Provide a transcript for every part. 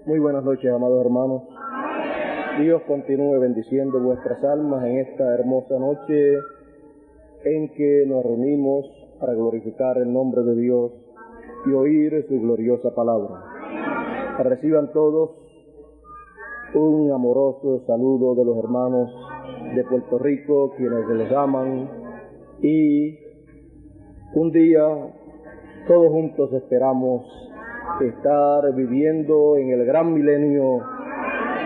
Muy buenas noches, amados hermanos. Dios continúe bendiciendo vuestras almas en esta hermosa noche en que nos reunimos para glorificar el nombre de Dios y oír su gloriosa palabra. Reciban todos un amoroso saludo de los hermanos de Puerto Rico, quienes les aman, y un día todos juntos esperamos estar viviendo en el gran milenio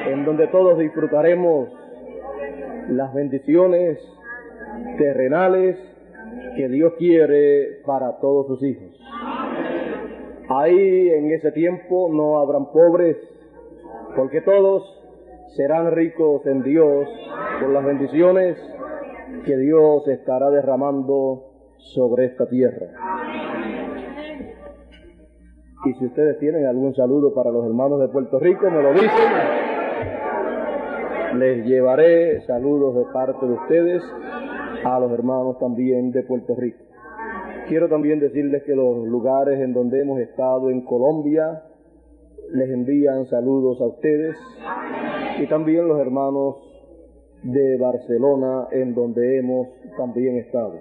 en donde todos disfrutaremos las bendiciones terrenales que Dios quiere para todos sus hijos. Ahí en ese tiempo no habrán pobres, porque todos serán ricos en Dios por las bendiciones que Dios estará derramando sobre esta tierra. Y si ustedes tienen algún saludo para los hermanos de Puerto Rico, me lo dicen. Les llevaré saludos de parte de ustedes a los hermanos también de Puerto Rico. Quiero también decirles que los lugares en donde hemos estado en Colombia les envían saludos a ustedes, y también los hermanos de Barcelona, en donde hemos también estado.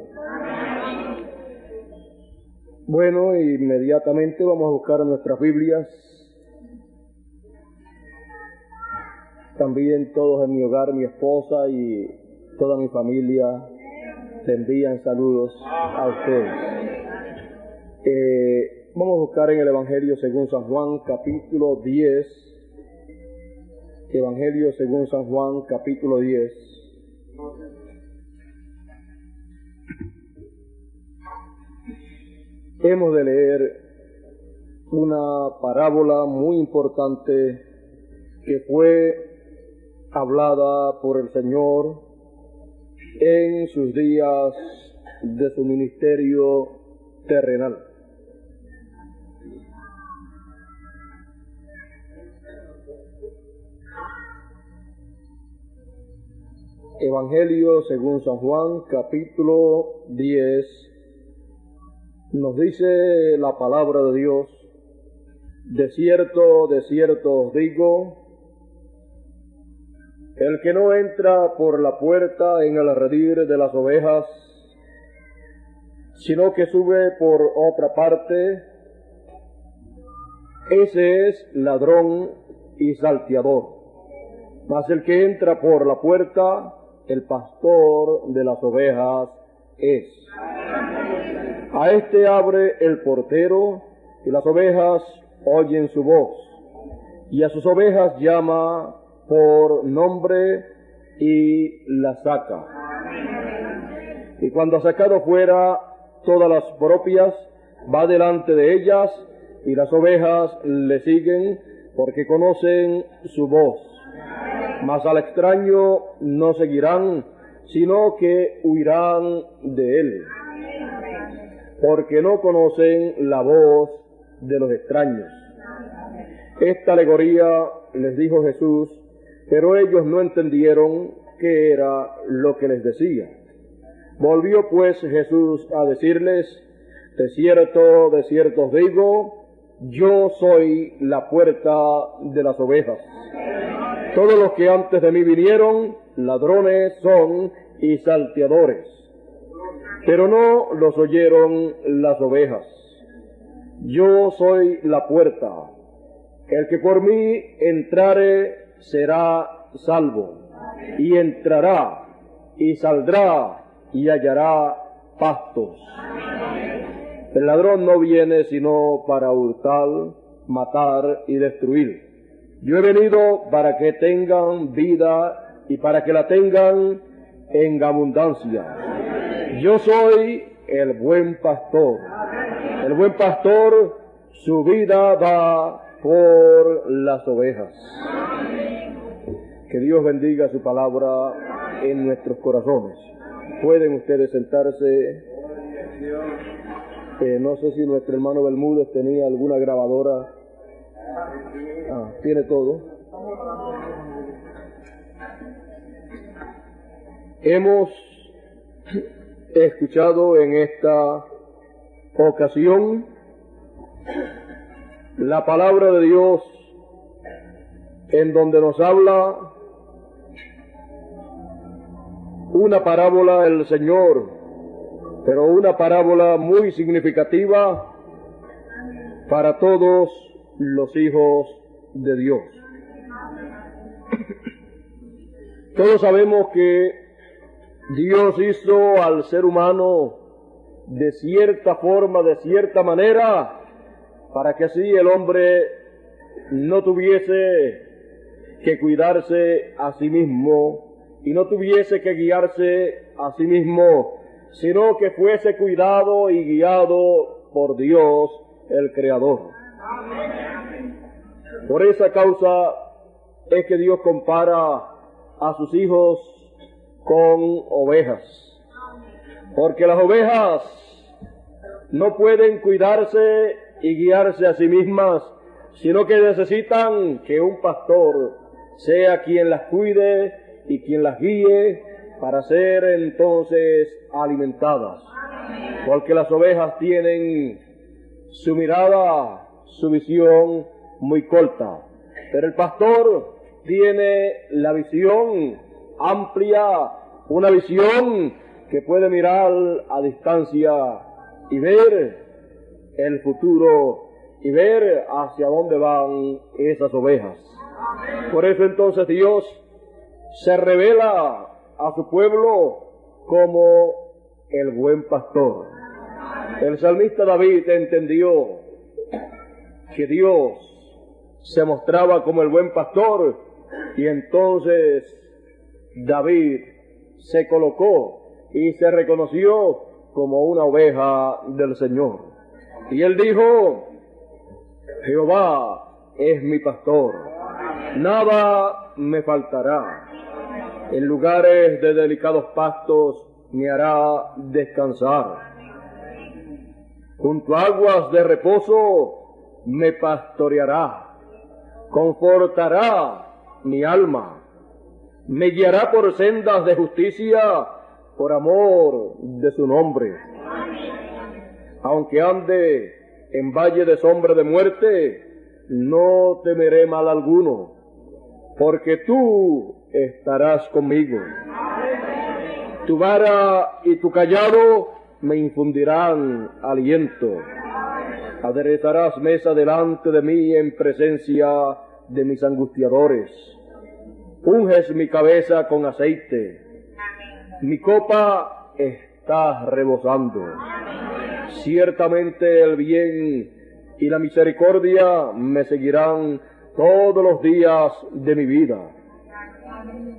Bueno, inmediatamente vamos a buscar nuestras Biblias. También todos en mi hogar, mi esposa y toda mi familia, te envían saludos a ustedes. Vamos a buscar en el Evangelio según San Juan, capítulo 10. Evangelio según San Juan, capítulo 10. Hemos de leer una parábola muy importante que fue hablada por el Señor en sus días de su ministerio terrenal. Evangelio según San Juan, capítulo 10, nos dice la palabra de Dios: de cierto os digo, el que no entra por la puerta en el redil de las ovejas, sino que sube por otra parte, ese es ladrón y salteador. Mas el que entra por la puerta, el pastor de las ovejas es. A este abre el portero, y las ovejas oyen su voz, y a sus ovejas llama por nombre y las saca. Y cuando ha sacado fuera todas las propias, va delante de ellas, y las ovejas le siguen porque conocen su voz. Mas al extraño no seguirán, sino que huirán de él, porque no conocen la voz de los extraños. Esta alegoría les dijo Jesús, pero ellos no entendieron qué era lo que les decía. Volvió pues Jesús a decirles: de cierto os digo, yo soy la puerta de las ovejas. Todos los que antes de mí vinieron, ladrones son y salteadores, pero no los oyeron las ovejas. Yo soy la puerta. El que por mí entrare será salvo, y entrará y saldrá y hallará pastos. El ladrón no viene sino para hurtar, matar y destruir. Yo he venido para que tengan vida y para que la tengan en abundancia. Yo soy el buen pastor. El buen pastor su vida da por las ovejas. Que Dios bendiga su palabra en nuestros corazones. Pueden ustedes sentarse. No sé si nuestro hermano Bermúdez tenía alguna grabadora. Tiene todo. Hemos escuchado en esta ocasión la palabra de Dios en donde nos habla una parábola el Señor, pero una parábola muy significativa para todos los hijos de Dios. Todos sabemos que Dios hizo al ser humano de cierta forma, de cierta manera, para que así el hombre no tuviese que cuidarse a sí mismo y no tuviese que guiarse a sí mismo, sino que fuese cuidado y guiado por Dios, el Creador. Por esa causa es que Dios compara a sus hijos con ovejas, porque las ovejas no pueden cuidarse y guiarse a sí mismas, sino que necesitan que un pastor sea quien las cuide y quien las guíe para ser entonces alimentadas, porque las ovejas tienen su mirada, su visión muy corta, pero el pastor tiene la visión amplia, una visión que puede mirar a distancia y ver el futuro y ver hacia dónde van esas ovejas. Por eso entonces Dios se revela a su pueblo como el buen pastor. El salmista David entendió que Dios se mostraba como el buen pastor y entonces David se colocó y se reconoció como una oveja del Señor. Y él dijo: Jehová es mi pastor, nada me faltará. En lugares de delicados pastos me hará descansar. Junto a aguas de reposo me pastoreará, confortará mi alma, me guiará por sendas de justicia por amor de su nombre. Aunque ande en valle de sombra de muerte, no temeré mal alguno, porque tú estarás conmigo. Tu vara y tu cayado me infundirán aliento. Aderezarás mesa delante de mí en presencia de mis angustiadores. Unges mi cabeza con aceite. Mi copa está rebosando. Ciertamente el bien y la misericordia me seguirán todos los días de mi vida.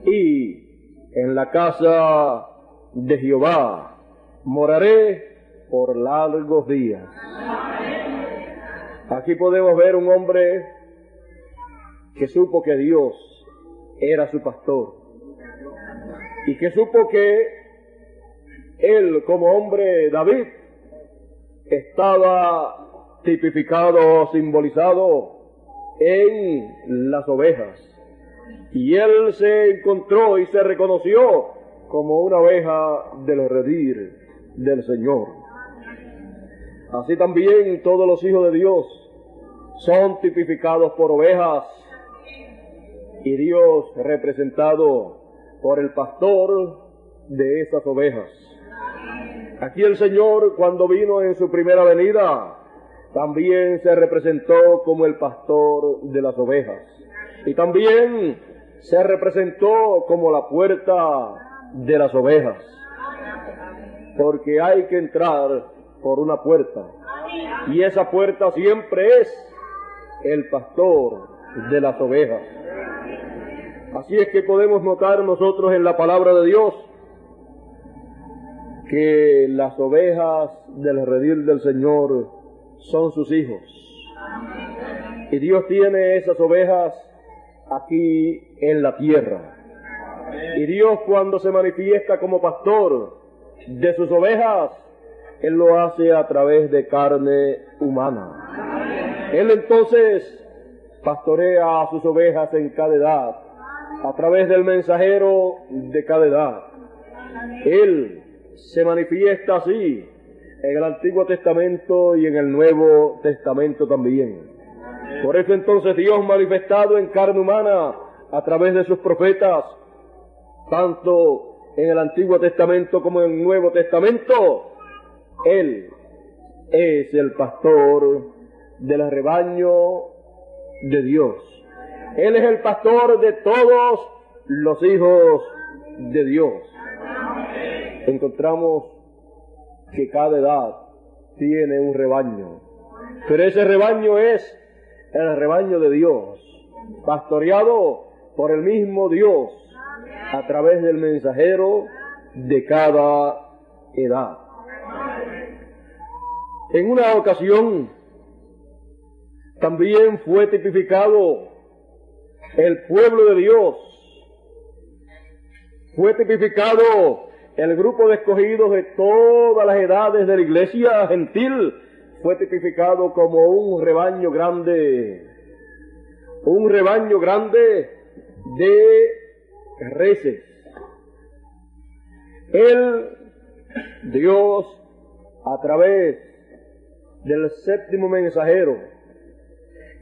Y en la casa de Jehová moraré por largos días. Aquí podemos ver un hombre que supo que Dios era su pastor y que supo que él, como hombre, David, estaba tipificado, simbolizado en las ovejas, y él se encontró y se reconoció como una oveja del redil del Señor. Así también todos los hijos de Dios son tipificados por ovejas, y Dios representado por el pastor de esas ovejas. Aquí el Señor, cuando vino en su primera venida, también se representó como el pastor de las ovejas, y también se representó como la puerta de las ovejas, porque hay que entrar por una puerta, y esa puerta siempre es el pastor de las ovejas. Así es que podemos notar nosotros en la palabra de Dios que las ovejas del redil del Señor son sus hijos, y Dios tiene esas ovejas aquí en la tierra, y Dios, cuando se manifiesta como pastor de sus ovejas, Él lo hace a través de carne humana. Él entonces pastorea a sus ovejas en cada edad, a través del mensajero de cada edad. Él se manifiesta así en el Antiguo Testamento y en el Nuevo Testamento también. Por eso entonces Dios manifestado en carne humana a través de sus profetas, tanto en el Antiguo Testamento como en el Nuevo Testamento, Él es el pastor del rebaño de Dios. Él es el pastor de todos los hijos de Dios. Encontramos que cada edad tiene un rebaño, pero ese rebaño es el rebaño de Dios, pastoreado por el mismo Dios a través del mensajero de cada edad. En una ocasión también fue tipificado el pueblo de Dios, fue tipificado el grupo de escogidos de todas las edades de la iglesia gentil, fue tipificado como un rebaño grande de reces. Dios, a través del séptimo mensajero,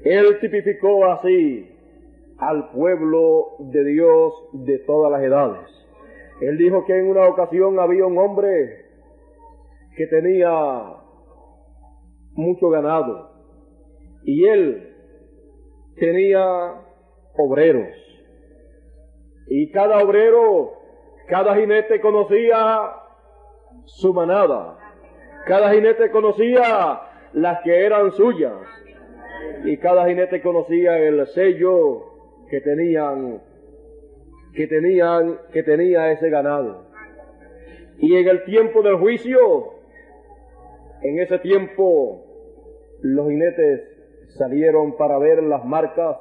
Él tipificó así al pueblo de Dios de todas las edades. Él dijo que en una ocasión había un hombre que tenía mucho ganado y él tenía obreros, y cada obrero, cada jinete conocía su manada, cada jinete conocía las que eran suyas, y cada jinete conocía el sello que tenía ese ganado. Y en el tiempo del juicio, en ese tiempo, los jinetes salieron para ver las marcas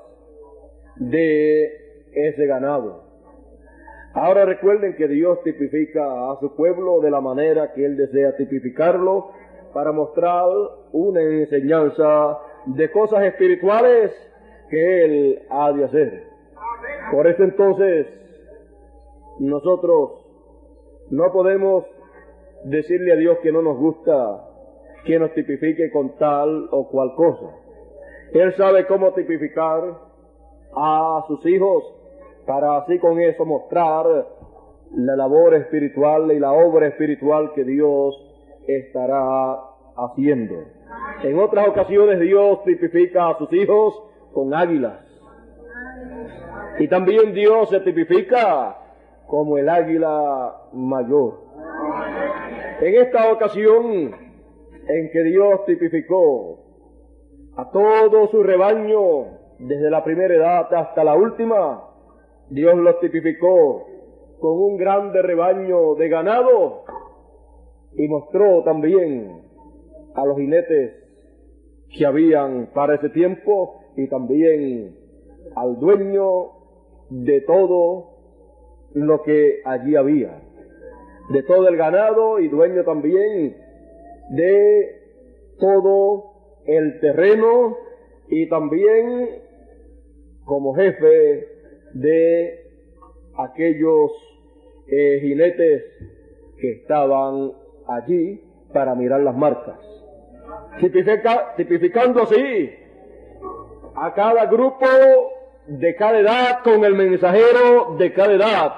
de ese ganado. Ahora recuerden que Dios tipifica a su pueblo de la manera que Él desea tipificarlo, para mostrar una enseñanza de cosas espirituales que Él ha de hacer. Por eso entonces nosotros no podemos decirle a Dios que no nos gusta que nos tipifique con tal o cual cosa. Él sabe cómo tipificar a sus hijos para así con eso mostrar la labor espiritual y la obra espiritual que Dios estará haciendo. En otras ocasiones Dios tipifica a sus hijos con águilas. Y también Dios se tipifica como el águila mayor. En esta ocasión en que Dios tipificó a todo su rebaño, desde la primera edad hasta la última, Dios los tipificó con un grande rebaño de ganado, y mostró también a los jinetes que habían para ese tiempo, y también al dueño de todo lo que allí había, de todo el ganado, y dueño también de todo el terreno, y también como jefe de aquellos jinetes que estaban allí para mirar las marcas, tipificando así a cada grupo de cada edad con el mensajero de cada edad.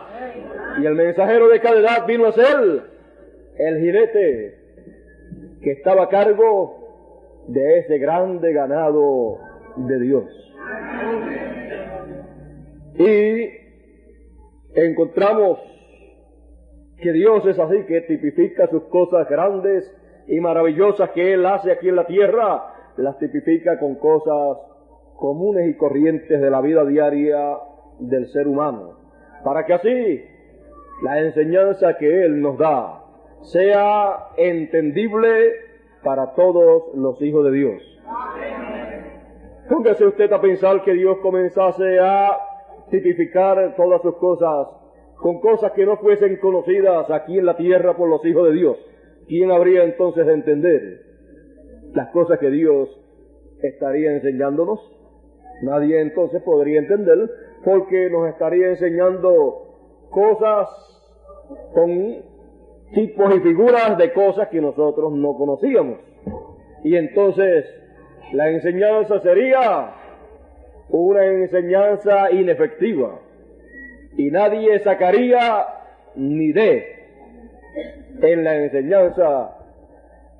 Y el mensajero de cada edad vino a ser el jinete que estaba a cargo de ese grande ganado de Dios. Y encontramos que Dios es así, que tipifica sus cosas grandes y maravillosas que Él hace aquí en la tierra, las tipifica con cosas comunes y corrientes de la vida diaria del ser humano, para que así la enseñanza que Él nos da sea entendible para todos los hijos de Dios. Póngase usted a pensar que Dios comenzase a tipificar todas sus cosas con cosas que no fuesen conocidas aquí en la tierra por los hijos de Dios. ¿Quién habría entonces de entender las cosas que Dios estaría enseñándonos? Nadie entonces podría entender, porque nos estaría enseñando cosas con tipos y figuras de cosas que nosotros no conocíamos. Y entonces la enseñanza sería una enseñanza inefectiva y nadie sacaría ni D en la enseñanza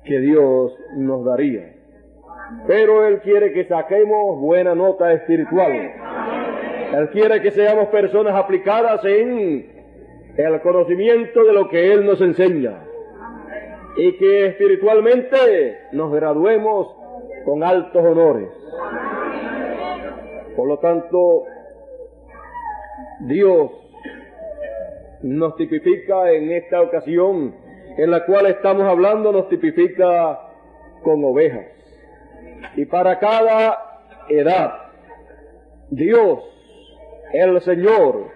que Dios nos daría. Pero Él quiere que saquemos buena nota espiritual. Él quiere que seamos personas aplicadas en el conocimiento de lo que Él nos enseña y que espiritualmente nos graduemos con altos honores. Por lo tanto, Dios nos tipifica en esta ocasión en la cual estamos hablando, nos tipifica con ovejas. Y para cada edad, Dios, el Señor,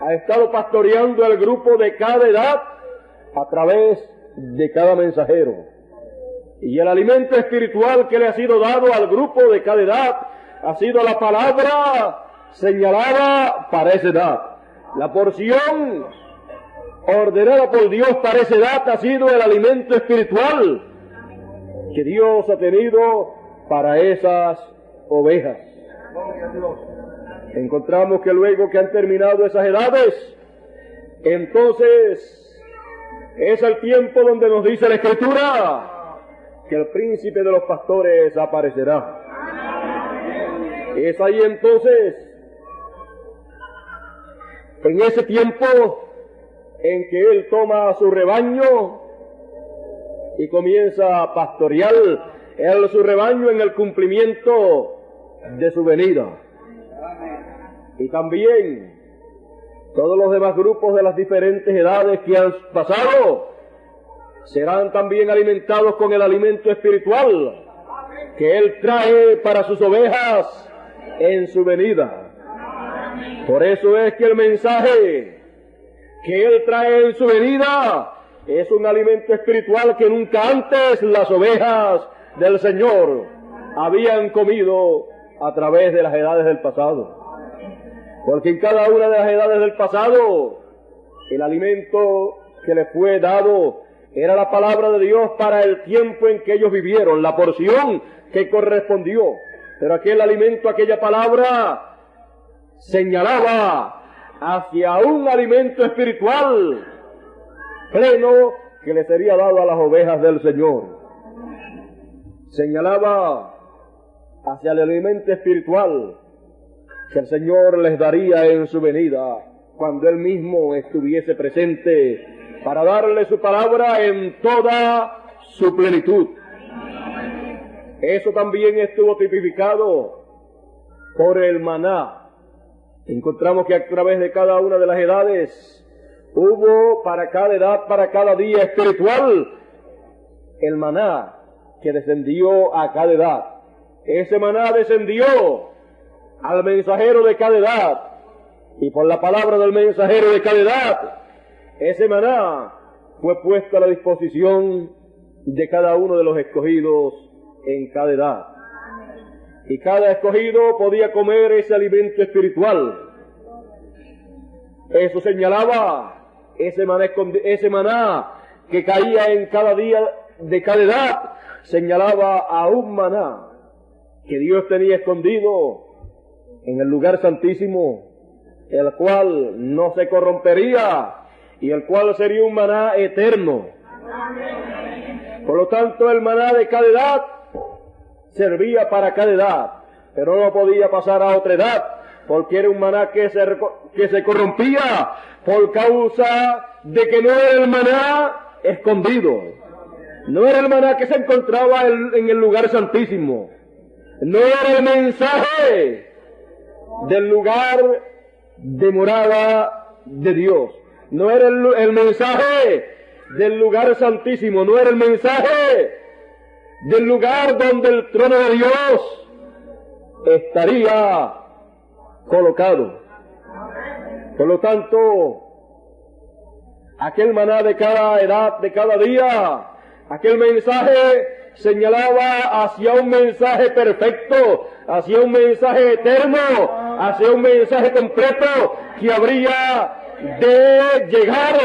ha estado pastoreando el grupo de cada edad a través de cada mensajero. Y el alimento espiritual que le ha sido dado al grupo de cada edad ha sido la palabra señalada para esa edad. La porción ordenada por Dios para esa edad ha sido el alimento espiritual que Dios ha tenido para esas ovejas. Encontramos que luego que han terminado esas edades, entonces es el tiempo donde nos dice la Escritura que el príncipe de los pastores aparecerá. Es ahí entonces, en ese tiempo en que Él toma a su rebaño y comienza a pastorear su rebaño en el cumplimiento de su venida. Y también todos los demás grupos de las diferentes edades que han pasado serán también alimentados con el alimento espiritual que Él trae para sus ovejas en su venida. Por eso es que el mensaje que Él trae en su venida es un alimento espiritual que nunca antes las ovejas del Señor habían comido a través de las edades del pasado. Porque en cada una de las edades del pasado, el alimento que les fue dado era la palabra de Dios para el tiempo en que ellos vivieron, la porción que correspondió. Pero aquel alimento, aquella palabra, señalaba hacia un alimento espiritual pleno que le sería dado a las ovejas del Señor. Señalaba hacia el alimento espiritual que el Señor les daría en su venida, cuando Él mismo estuviese presente para darle su palabra en toda su plenitud. Eso también estuvo tipificado por el maná. Encontramos que a través de cada una de las edades hubo para cada edad, para cada día espiritual, el maná que descendió a cada edad. Ese maná descendió al mensajero de cada edad, y por la palabra del mensajero de cada edad, ese maná fue puesto a la disposición de cada uno de los escogidos en cada edad. Y cada escogido podía comer ese alimento espiritual. Eso señalaba ese maná que caía en cada día de cada edad, señalaba a un maná que Dios tenía escondido en el lugar santísimo, el cual no se corrompería y el cual sería un maná eterno. Por lo tanto, el maná de cada edad servía para cada edad, pero no podía pasar a otra edad, porque era un maná que se corrompía por causa de que no era el maná escondido, no era el maná que se encontraba en el lugar santísimo, no era el mensaje del lugar de morada de Dios, no era el mensaje del lugar santísimo, no era el mensaje del lugar donde el trono de Dios estaría colocado. Por lo tanto, aquel maná de cada edad, de cada día, aquel mensaje señalaba hacia un mensaje perfecto, hacia un mensaje eterno, hacia un mensaje completo que habría de llegar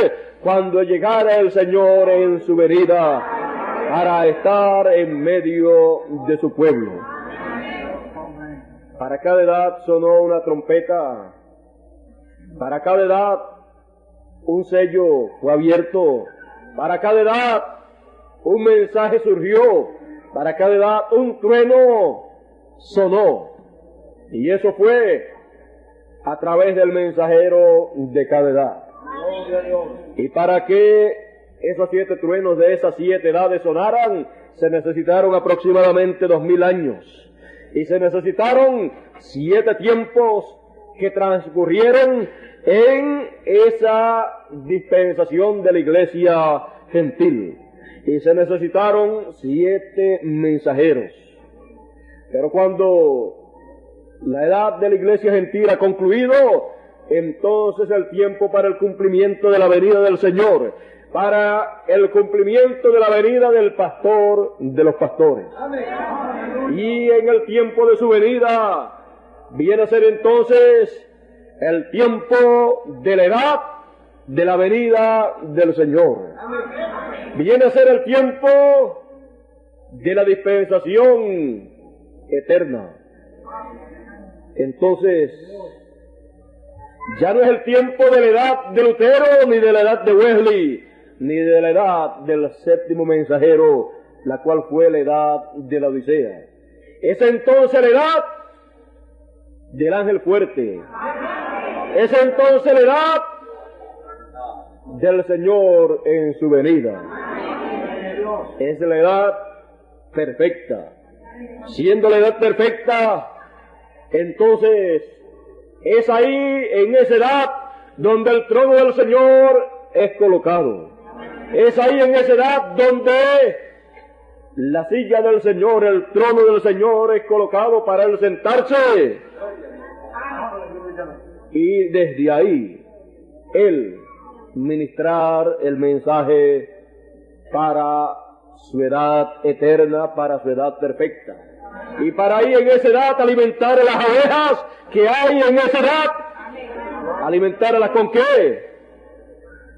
cuando llegara el Señor en su venida para estar en medio de su pueblo. Para cada edad sonó una trompeta, para cada edad un sello fue abierto, para cada edad un mensaje surgió, para cada edad un trueno sonó. Y eso fue a través del mensajero de cada edad. Y para que esos 7 truenos de esas 7 edades sonaran, se necesitaron aproximadamente 2000 años. Y se necesitaron 7 tiempos que transcurrieron en esa dispensación de la iglesia gentil. Y se necesitaron 7 mensajeros. Pero cuando la edad de la iglesia gentil ha concluido, entonces el tiempo para el cumplimiento de la venida del Señor, para el cumplimiento de la venida del pastor de los pastores. Y en el tiempo de su venida viene a ser entonces el tiempo de la edad de la venida del Señor. Viene a ser el tiempo de la dispensación eterna. Entonces, ya no es el tiempo de la edad de Lutero, ni de la edad de Wesley, ni de la edad del 7º mensajero, la cual fue la edad de la Odisea. Es entonces la edad del ángel fuerte. Es entonces la edad del Señor en su venida. Es la edad perfecta. Siendo la edad perfecta, entonces es ahí, en esa edad, donde el trono del Señor es colocado. Es ahí, en esa edad, donde la silla del Señor, el trono del Señor es colocado para él sentarse. Y desde ahí, él ministrar el mensaje para su edad eterna, para su edad perfecta. Y para ahí, en esa edad, alimentar a las ovejas que hay en esa edad. ¿Alimentarlas con qué?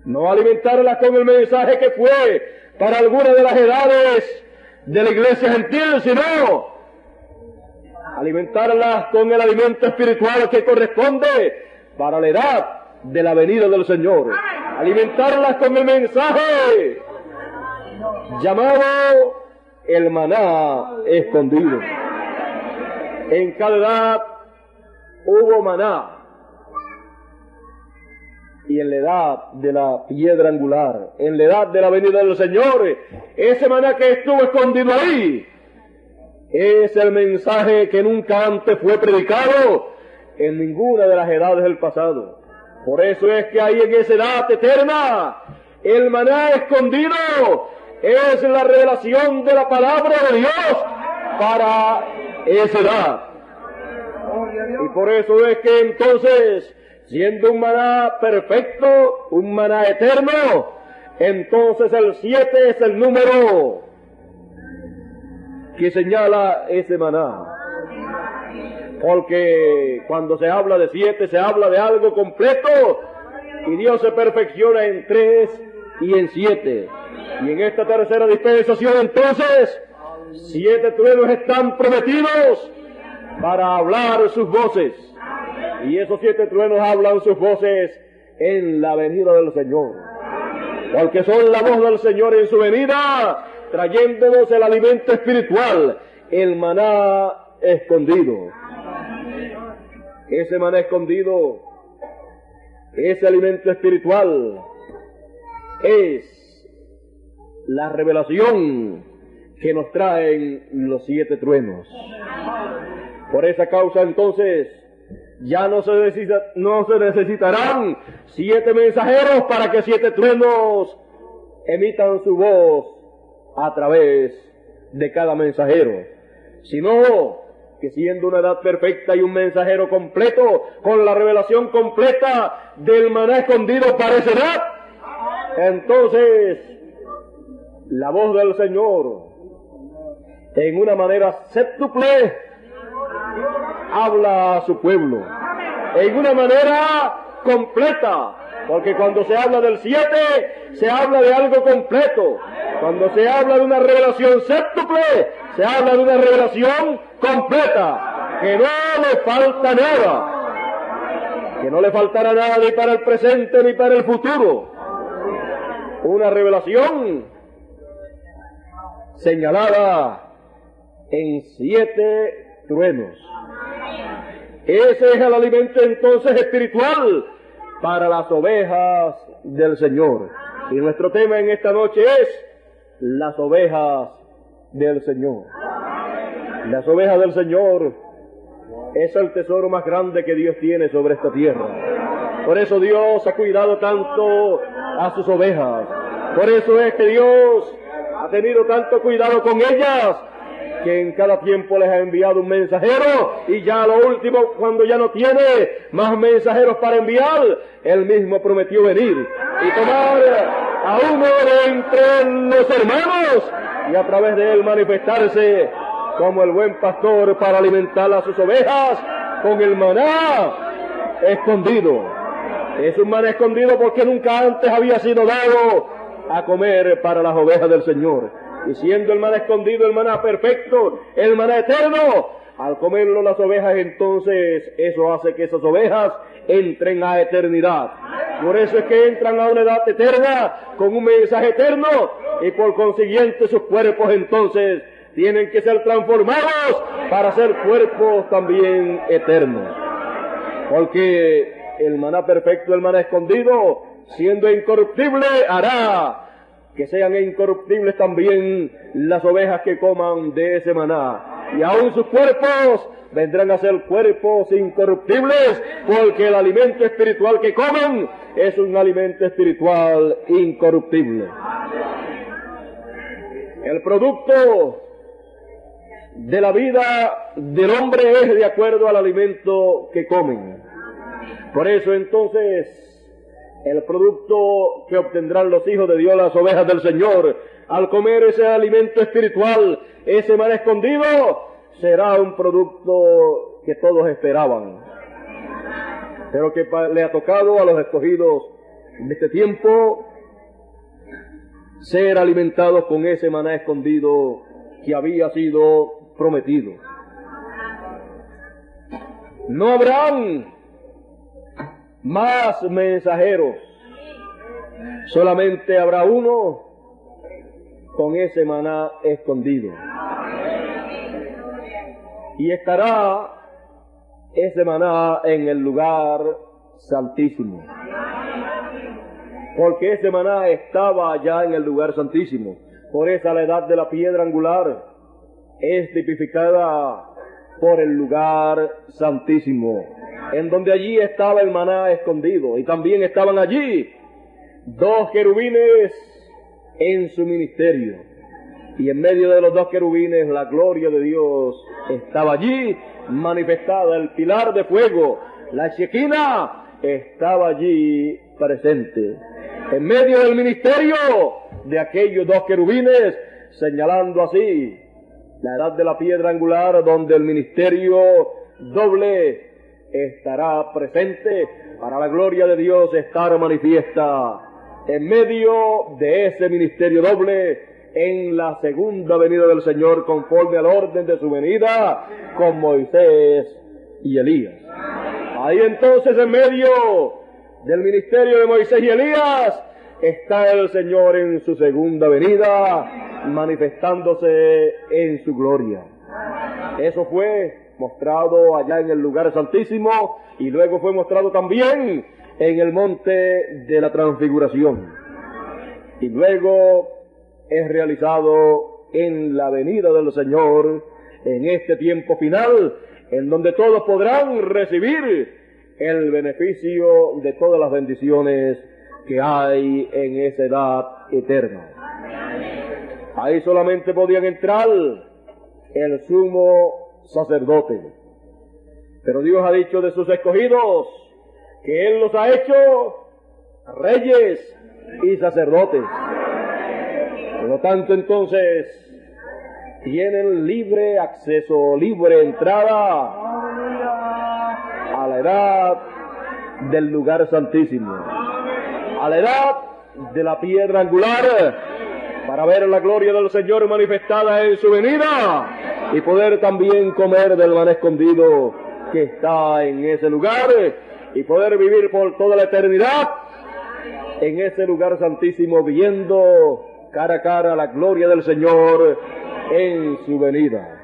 No alimentarlas con el mensaje que fue para alguna de las edades de la iglesia gentil, sino alimentarlas con el alimento espiritual que corresponde para la edad de la venida del Señor. Alimentarlas con el mensaje llamado el maná escondido. En cada edad hubo maná. Y en la edad de la piedra angular, en la edad de la venida del Señor, ese maná que estuvo escondido ahí, es el mensaje que nunca antes fue predicado en ninguna de las edades del pasado. Por eso es que ahí en esa edad eterna, el maná escondido es la revelación de la palabra de Dios para esa edad. Y por eso es que entonces, siendo un maná perfecto, un maná eterno, entonces el 7 es el número que señala ese maná. Porque cuando se habla de 7, se habla de algo completo, y Dios se perfecciona en 3 y en 7. Y en esta tercera dispensación, entonces, 7 truenos están prometidos para hablar sus voces. Y esos 7 truenos hablan sus voces en la venida del Señor. Porque son la voz del Señor en su venida, trayéndonos el alimento espiritual, el maná escondido. Ese maná escondido, ese alimento espiritual, es la revelación que nos traen los 7 truenos. Por esa causa, entonces, ya no se necesitarán 7 mensajeros para que 7 truenos emitan su voz a través de cada mensajero, sino que siendo una edad perfecta y un mensajero completo, con la revelación completa del maná escondido para esa edad, entonces la voz del Señor, en una manera séptuple, habla a su pueblo, en una manera completa, porque cuando se habla del 7, se habla de algo completo. Cuando se habla de una revelación séptuple, se habla de una revelación completa. que no le falta nada, que no le faltará nada ni para el presente ni para el futuro. Una revelación señalada en 7 truenos. Ese es el alimento entonces espiritual para las ovejas del Señor. Y nuestro tema en esta noche es las ovejas del Señor. Las ovejas del Señor es el tesoro más grande que Dios tiene sobre esta tierra. Por eso Dios ha cuidado tanto a sus ovejas. Por eso es que Dios ha tenido tanto cuidado con ellas, que en cada tiempo les ha enviado un mensajero, y ya lo último, cuando ya no tiene más mensajeros para enviar, Él mismo prometió venir y tomar a uno de entre los hermanos y a través de Él manifestarse como el buen pastor para alimentar a sus ovejas con el maná escondido. Es un maná escondido porque nunca antes había sido dado a comer para las ovejas del Señor. Y siendo el maná escondido, el maná perfecto, el maná eterno, al comerlo las ovejas, entonces eso hace que esas ovejas entren a eternidad. Por eso es que entran a una edad eterna con un mensaje eterno, y por consiguiente sus cuerpos entonces tienen que ser transformados para ser cuerpos también eternos. Porque el maná perfecto, el maná escondido, siendo incorruptible, hará que sean incorruptibles también las ovejas que coman de ese maná. Y aún sus cuerpos vendrán a ser cuerpos incorruptibles, porque el alimento espiritual que comen es un alimento espiritual incorruptible. El producto de la vida del hombre es de acuerdo al alimento que comen. Por eso entonces el producto que obtendrán los hijos de Dios, las ovejas del Señor, al comer ese alimento espiritual, ese maná escondido, será un producto que todos esperaban, pero que le ha tocado a los escogidos de este tiempo ser alimentados con ese maná escondido que había sido prometido. No habrán más mensajeros, solamente habrá uno con ese maná escondido. Y estará ese maná en el lugar santísimo, porque ese maná estaba allá en el lugar santísimo. Por eso la edad de la piedra angular es tipificada por el lugar santísimo, en donde allí estaba el maná escondido, y también estaban allí 2 querubines en su ministerio, y en medio de los 2 querubines la gloria de Dios estaba allí manifestada. El pilar de fuego, la Shekinah, estaba allí presente en medio del ministerio de aquellos 2 querubines, señalando así la edad de la piedra angular, donde el ministerio doble estará presente para la gloria de Dios estar manifiesta en medio de ese ministerio doble en la segunda venida del Señor, conforme al orden de su venida con Moisés y Elías. Ahí entonces, en medio del ministerio de Moisés y Elías, está el Señor en su segunda venida, manifestándose en su gloria. Eso fue mostrado allá en el lugar santísimo, y luego fue mostrado también en el monte de la transfiguración, y luego es realizado en la venida del Señor en este tiempo final, en donde todos podrán recibir el beneficio de todas las bendiciones que hay en esa edad eterna. Ahí solamente podían entrar el sumo sacerdote, pero Dios ha dicho de sus escogidos que Él los ha hecho reyes y sacerdotes. Por lo tanto, entonces, tienen libre acceso, libre entrada a la edad del lugar santísimo, a la edad de la piedra angular, para ver la gloria del Señor manifestada en su venida y poder también comer del maná escondido que está en ese lugar y poder vivir por toda la eternidad en ese lugar santísimo, viendo cara a cara la gloria del Señor en su venida.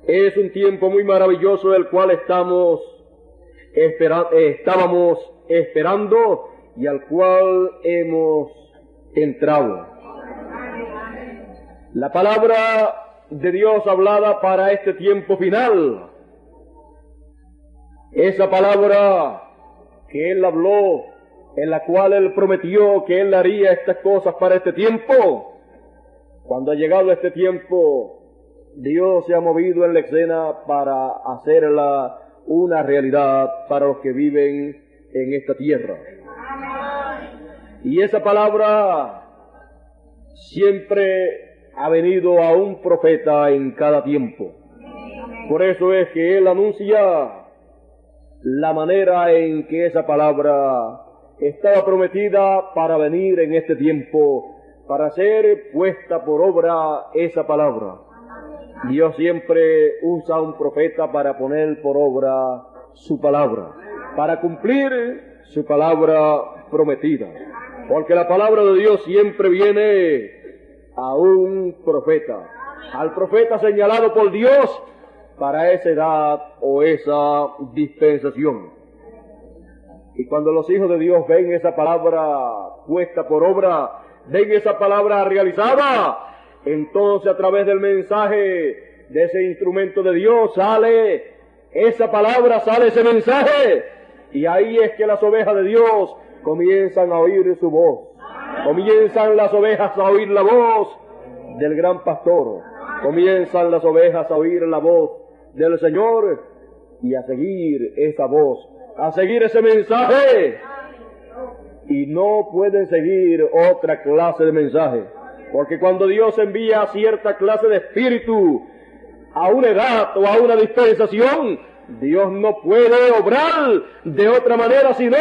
Es un tiempo muy maravilloso el cual estábamos esperando y al cual hemos entrado. La palabra de Dios hablada para este tiempo final, esa palabra que Él habló, en la cual Él prometió que Él haría estas cosas para este tiempo. Cuando ha llegado este tiempo, Dios se ha movido en la escena para hacerla una realidad para los que viven en esta tierra. Y esa palabra siempre ha venido a un profeta en cada tiempo. Por eso es que Él anuncia la manera en que esa palabra estaba prometida para venir en este tiempo, para ser puesta por obra esa palabra. Dios siempre usa un profeta para poner por obra su palabra, para cumplir su palabra prometida. Porque la palabra de Dios siempre viene a un profeta, al profeta señalado por Dios para esa edad o esa dispensación. Y cuando los hijos de Dios ven esa palabra puesta por obra, ven esa palabra realizada, entonces a través del mensaje de ese instrumento de Dios sale esa palabra, sale ese mensaje, y ahí es que las ovejas de Dios comienzan a oír su voz. Comienzan las ovejas a oír la voz del gran pastor. Comienzan las ovejas a oír la voz del Señor y a seguir esa voz, a seguir ese mensaje. Y no pueden seguir otra clase de mensaje, porque cuando Dios envía cierta clase de espíritu a una edad o a una dispensación, Dios no puede obrar de otra manera, sino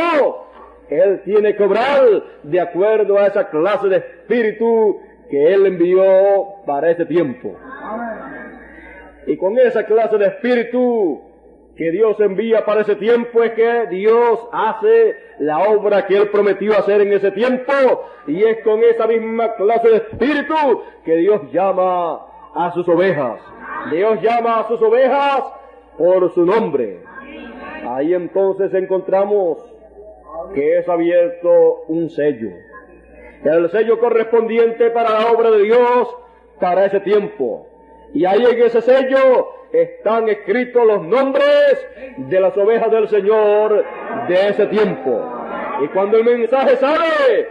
Él tiene que obrar de acuerdo a esa clase de espíritu que Él envió para ese tiempo. Y con esa clase de espíritu que Dios envía para ese tiempo es que Dios hace la obra que Él prometió hacer en ese tiempo, y es con esa misma clase de espíritu que Dios llama a sus ovejas. Dios llama a sus ovejas por su nombre. Ahí entonces encontramos que es abierto un sello, el sello correspondiente para la obra de Dios para ese tiempo. Y ahí en ese sello están escritos los nombres de las ovejas del Señor de ese tiempo. Y cuando el mensaje sale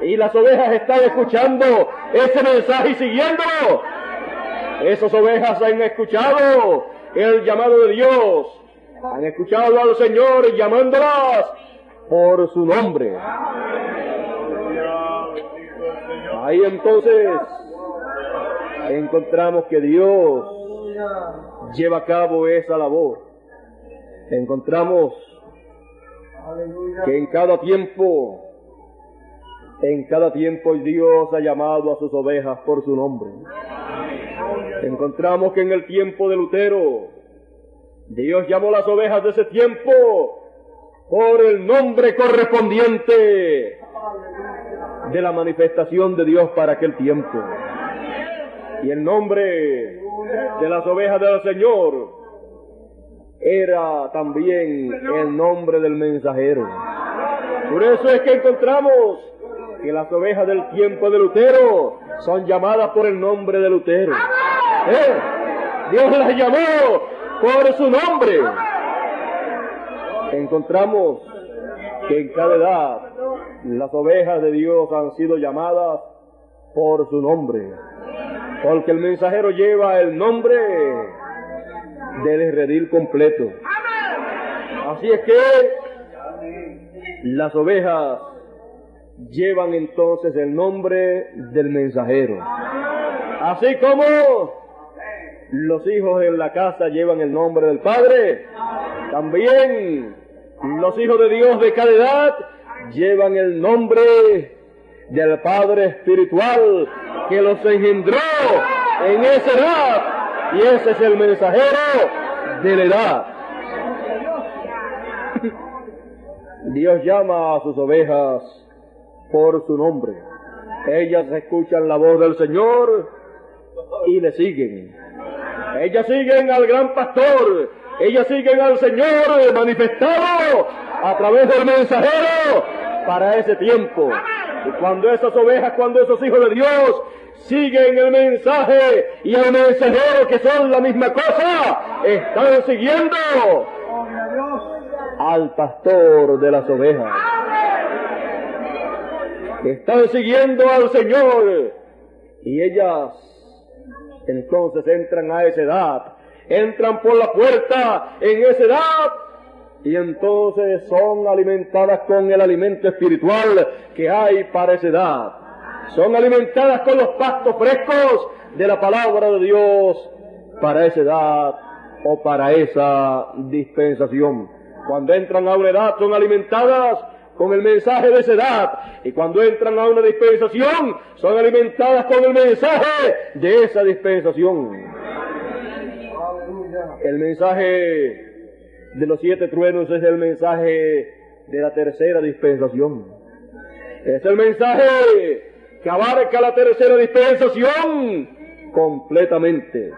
y las ovejas están escuchando ese mensaje y siguiéndolo, esas ovejas han escuchado el llamado de Dios, han escuchado al Señor llamándolas por su nombre. Ahí entonces encontramos que Dios lleva a cabo esa labor. Encontramos que en cada tiempo Dios ha llamado a sus ovejas por su nombre. Encontramos que en el tiempo de Lutero, Dios llamó a las ovejas de ese tiempo por el nombre correspondiente de la manifestación de Dios para aquel tiempo. Y el nombre de las ovejas del Señor era también el nombre del mensajero. Por eso es que encontramos que las ovejas del tiempo de Lutero son llamadas por el nombre de Lutero. Dios las llamó por su nombre. Encontramos que en cada edad las ovejas de Dios han sido llamadas por su nombre, porque el mensajero lleva el nombre del redil completo. Así es que las ovejas llevan entonces el nombre del mensajero, así como los hijos en la casa llevan el nombre del Padre. También los hijos de Dios de cada edad llevan el nombre del Padre espiritual que los engendró en esa edad, y ese es el mensajero de la edad. Dios llama a sus ovejas por su nombre. Ellas escuchan la voz del Señor y le siguen. Ellas siguen al gran pastor, ellas siguen al Señor manifestado a través del mensajero para ese tiempo. Y cuando esas ovejas, cuando esos hijos de Dios siguen el mensaje y el mensajero, que son la misma cosa, están siguiendo al pastor de las ovejas. Están siguiendo al Señor, y ellas entonces entran a esa edad, entran por la puerta en esa edad, y entonces son alimentadas con el alimento espiritual que hay para esa edad. Son alimentadas con los pastos frescos de la palabra de Dios para esa edad o para esa dispensación. Cuando entran a una edad son alimentadas con el mensaje de esa edad, y cuando entran a una dispensación son alimentadas con el mensaje de esa dispensación. El mensaje de los 7 truenos es el mensaje de la tercera dispensación. Es el mensaje que abarca la tercera dispensación completamente.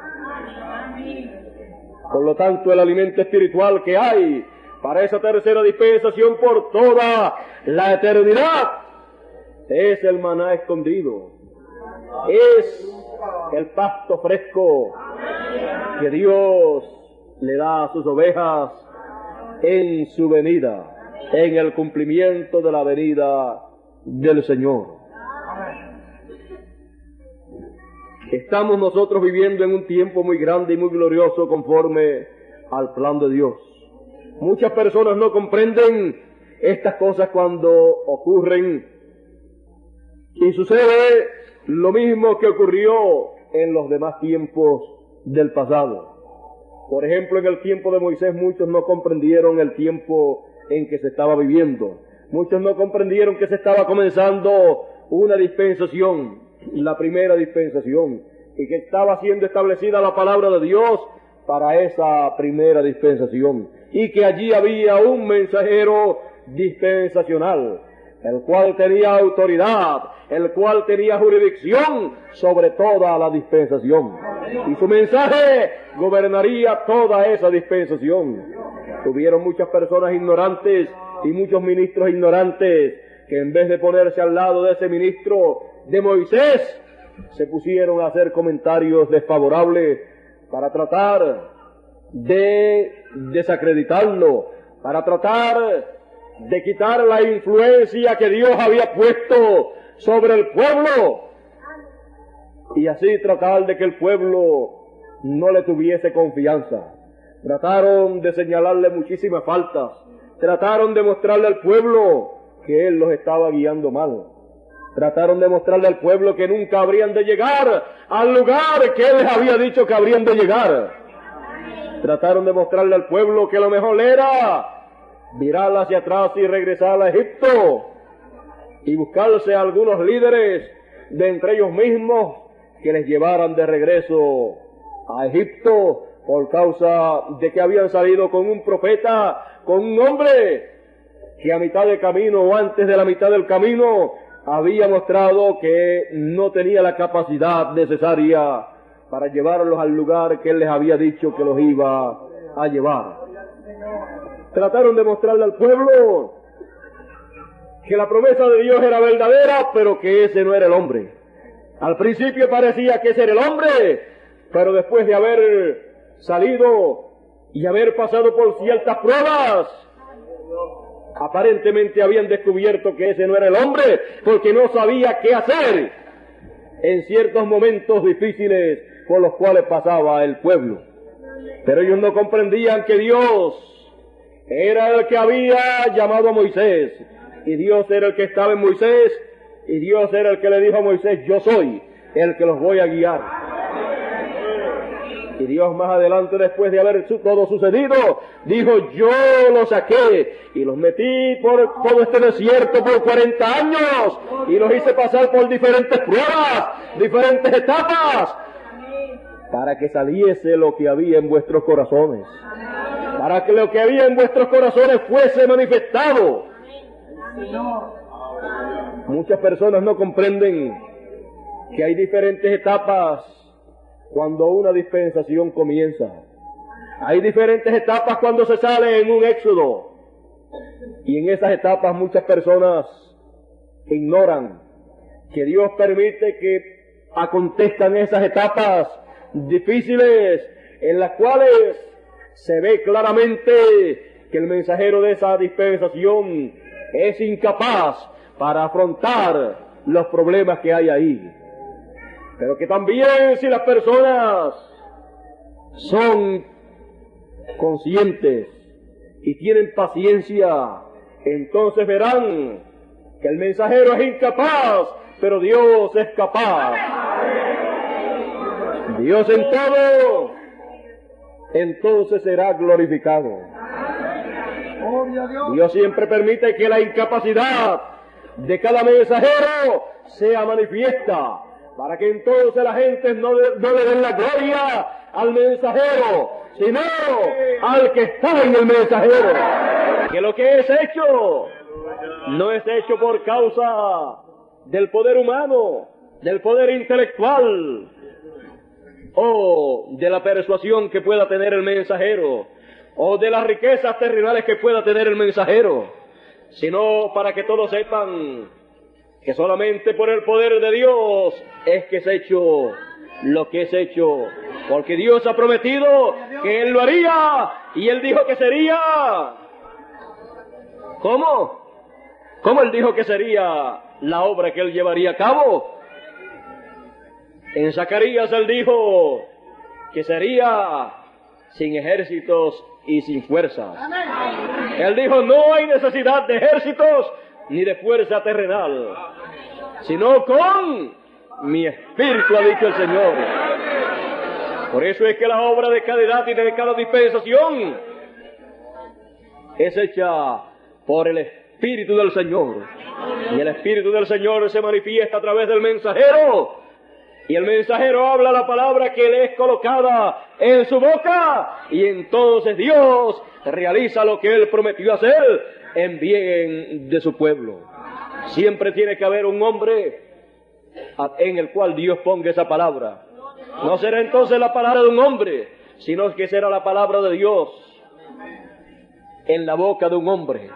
Por lo tanto, el alimento espiritual que hay para esa tercera dispensación por toda la eternidad es el maná escondido, es el pasto fresco que Dios le da a sus ovejas en su venida, en el cumplimiento de la venida del Señor. Estamos nosotros viviendo en un tiempo muy grande y muy glorioso conforme al plan de Dios. Muchas personas no comprenden estas cosas cuando ocurren, y sucede lo mismo que ocurrió en los demás tiempos del pasado. Por ejemplo, en el tiempo de Moisés muchos no comprendieron el tiempo en que se estaba viviendo. Muchos no comprendieron que se estaba comenzando una dispensación, la primera dispensación, y que estaba siendo establecida la palabra de Dios para esa primera dispensación, y que allí había un mensajero dispensacional, el cual tenía autoridad, el cual tenía jurisdicción sobre toda la dispensación, y su mensaje gobernaría toda esa dispensación. Tuvieron muchas personas ignorantes y muchos ministros ignorantes que en vez de ponerse al lado de ese ministro de Moisés, se pusieron a hacer comentarios desfavorables para tratar de desacreditarlo, para tratar de quitar la influencia que Dios había puesto sobre el pueblo, y así tratar de que el pueblo no le tuviese confianza. Trataron de señalarle muchísimas faltas, trataron de mostrarle al pueblo que él los estaba guiando mal. Trataron de mostrarle al pueblo que nunca habrían de llegar al lugar que él les había dicho que habrían de llegar. Trataron de mostrarle al pueblo que lo mejor era virar hacia atrás y regresar a Egipto y buscarse a algunos líderes de entre ellos mismos que les llevaran de regreso a Egipto, por causa de que habían salido con un profeta, con un hombre que a mitad del camino o antes de la mitad del camino había mostrado que no tenía la capacidad necesaria para llevarlos al lugar que él les había dicho que los iba a llevar. Trataron de mostrarle al pueblo que la promesa de Dios era verdadera, pero que ese no era el hombre. Al principio parecía que ese era el hombre, pero después de haber salido y haber pasado por ciertas pruebas, aparentemente habían descubierto que ese no era el hombre, porque no sabía qué hacer en ciertos momentos difíciles por los cuales pasaba el pueblo. Pero ellos no comprendían que Dios era el que había llamado a Moisés, y Dios era el que estaba en Moisés, y Dios era el que le dijo a Moisés: yo soy el que los voy a guiar. Y Dios más adelante, después de haber todo sucedido, dijo, yo los saqué y los metí por todo este desierto por 40 años y los hice pasar por diferentes pruebas, diferentes etapas, para que saliese lo que había en vuestros corazones, para que lo que había en vuestros corazones fuese manifestado. Muchas personas no comprenden que hay diferentes etapas cuando una dispensación comienza. Hay diferentes etapas cuando se sale en un éxodo. Y en esas etapas muchas personas ignoran que Dios permite que acontezcan esas etapas difíciles en las cuales se ve claramente que el mensajero de esa dispensación es incapaz para afrontar los problemas que hay ahí. Pero que también si las personas son conscientes y tienen paciencia, entonces verán que el mensajero es incapaz, pero Dios es capaz. Dios en todo, entonces será glorificado. Dios siempre permite que la incapacidad de cada mensajero sea manifiesta, para que entonces la gente no le den la gloria al mensajero, sino al que está en el mensajero. Que lo que es hecho no es hecho por causa del poder humano, del poder intelectual o de la persuasión que pueda tener el mensajero o de las riquezas terrenales que pueda tener el mensajero, sino para que todos sepan que solamente por el poder de Dios es que es hecho lo que es hecho, porque Dios ha prometido que Él lo haría, y Él dijo que sería. ¿Cómo? ¿Cómo Él dijo que sería la obra que Él llevaría a cabo? En Zacarías Él dijo que sería sin ejércitos y sin fuerzas. Él dijo, no hay necesidad de ejércitos ni de fuerza terrenal, sino con mi espíritu, ha dicho el Señor. Por eso es que la obra de cada edad y de cada dispensación es hecha por el Espíritu del Señor. Y el Espíritu del Señor se manifiesta a través del mensajero. Y el mensajero habla la palabra que le es colocada en su boca. Y entonces Dios realiza lo que Él prometió hacer en bien de su pueblo. Siempre tiene que haber un hombre en el cual Dios ponga esa palabra. No será entonces la palabra de un hombre, sino que será la palabra de Dios en la boca de un hombre.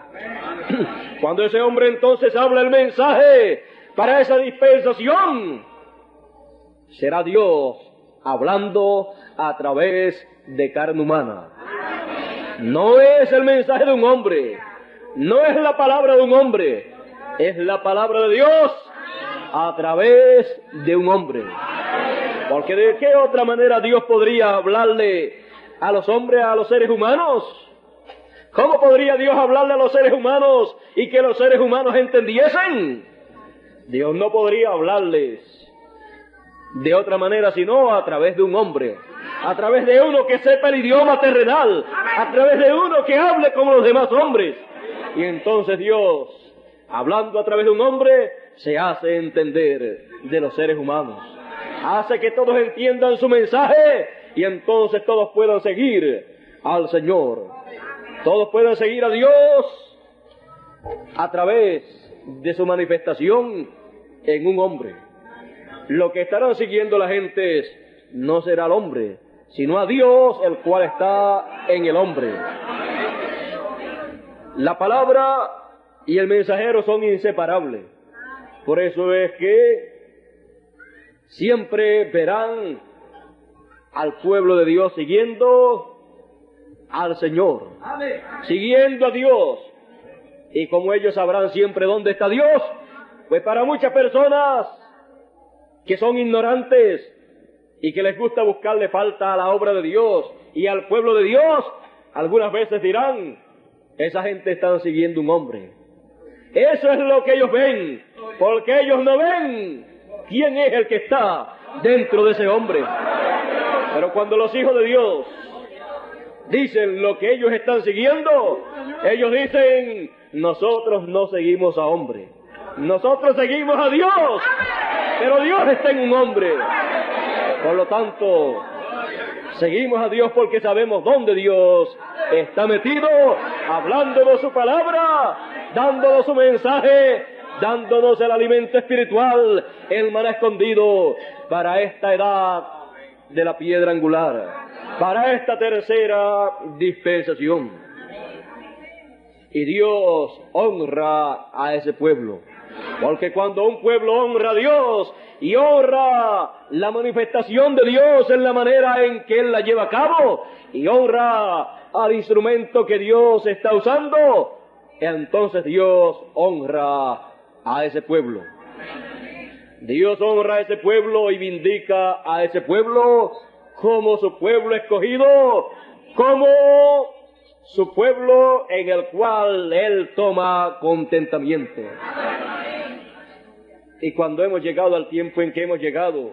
Cuando ese hombre entonces habla el mensaje para esa dispensación, será Dios hablando a través de carne humana. No es el mensaje de un hombre, no es la palabra de un hombre, es la palabra de Dios a través de un hombre. Porque ¿de qué otra manera Dios podría hablarle a los hombres, a los seres humanos? ¿Cómo podría Dios hablarle a los seres humanos y que los seres humanos entendiesen? Dios no podría hablarles de otra manera sino a través de un hombre, a través de uno que sepa el idioma terrenal, a través de uno que hable como los demás hombres. Y entonces Dios, hablando a través de un hombre, se hace entender de los seres humanos. Hace que todos entiendan su mensaje y entonces todos puedan seguir al Señor. Todos pueden seguir a Dios a través de su manifestación en un hombre. Lo que estarán siguiendo la gente no será el hombre, sino a Dios, el cual está en el hombre. La palabra y el mensajero son inseparables. Por eso es que siempre verán al pueblo de Dios siguiendo al Señor, siguiendo a Dios. Y como ellos sabrán siempre dónde está Dios, pues para muchas personas que son ignorantes y que les gusta buscarle falta a la obra de Dios y al pueblo de Dios, algunas veces dirán, esa gente está siguiendo un hombre. Eso es lo que ellos ven, porque ellos no ven quién es el que está dentro de ese hombre. Pero cuando los hijos de Dios dicen lo que ellos están siguiendo, ellos dicen, nosotros no seguimos a hombre, nosotros seguimos a Dios, pero Dios está en un hombre. Por lo tanto, seguimos a Dios porque sabemos dónde Dios está metido, hablándonos su palabra, dándonos su mensaje, dándonos el alimento espiritual, el maná escondido para esta edad de la piedra angular, para esta tercera dispensación. Y Dios honra a ese pueblo, porque cuando un pueblo honra a Dios y honra la manifestación de Dios en la manera en que Él la lleva a cabo, y honra al instrumento que Dios está usando, entonces Dios honra a ese pueblo. Dios honra a ese pueblo y vindica a ese pueblo como su pueblo escogido, como su pueblo en el cual Él toma contentamiento. Y cuando hemos llegado al tiempo en que hemos llegado,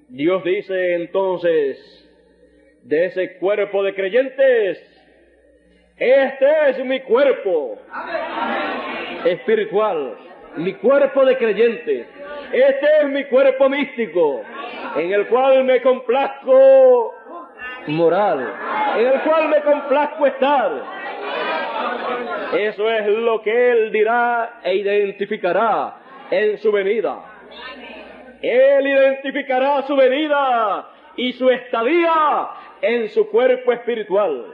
Dios dice entonces de ese cuerpo de creyentes, este es mi cuerpo espiritual, mi cuerpo de creyentes, este es mi cuerpo místico, en el cual me complazco moral, en el cual me complazco estar. Eso es lo que Él dirá e identificará en su venida. Él identificará su venida y su estadía en su cuerpo espiritual.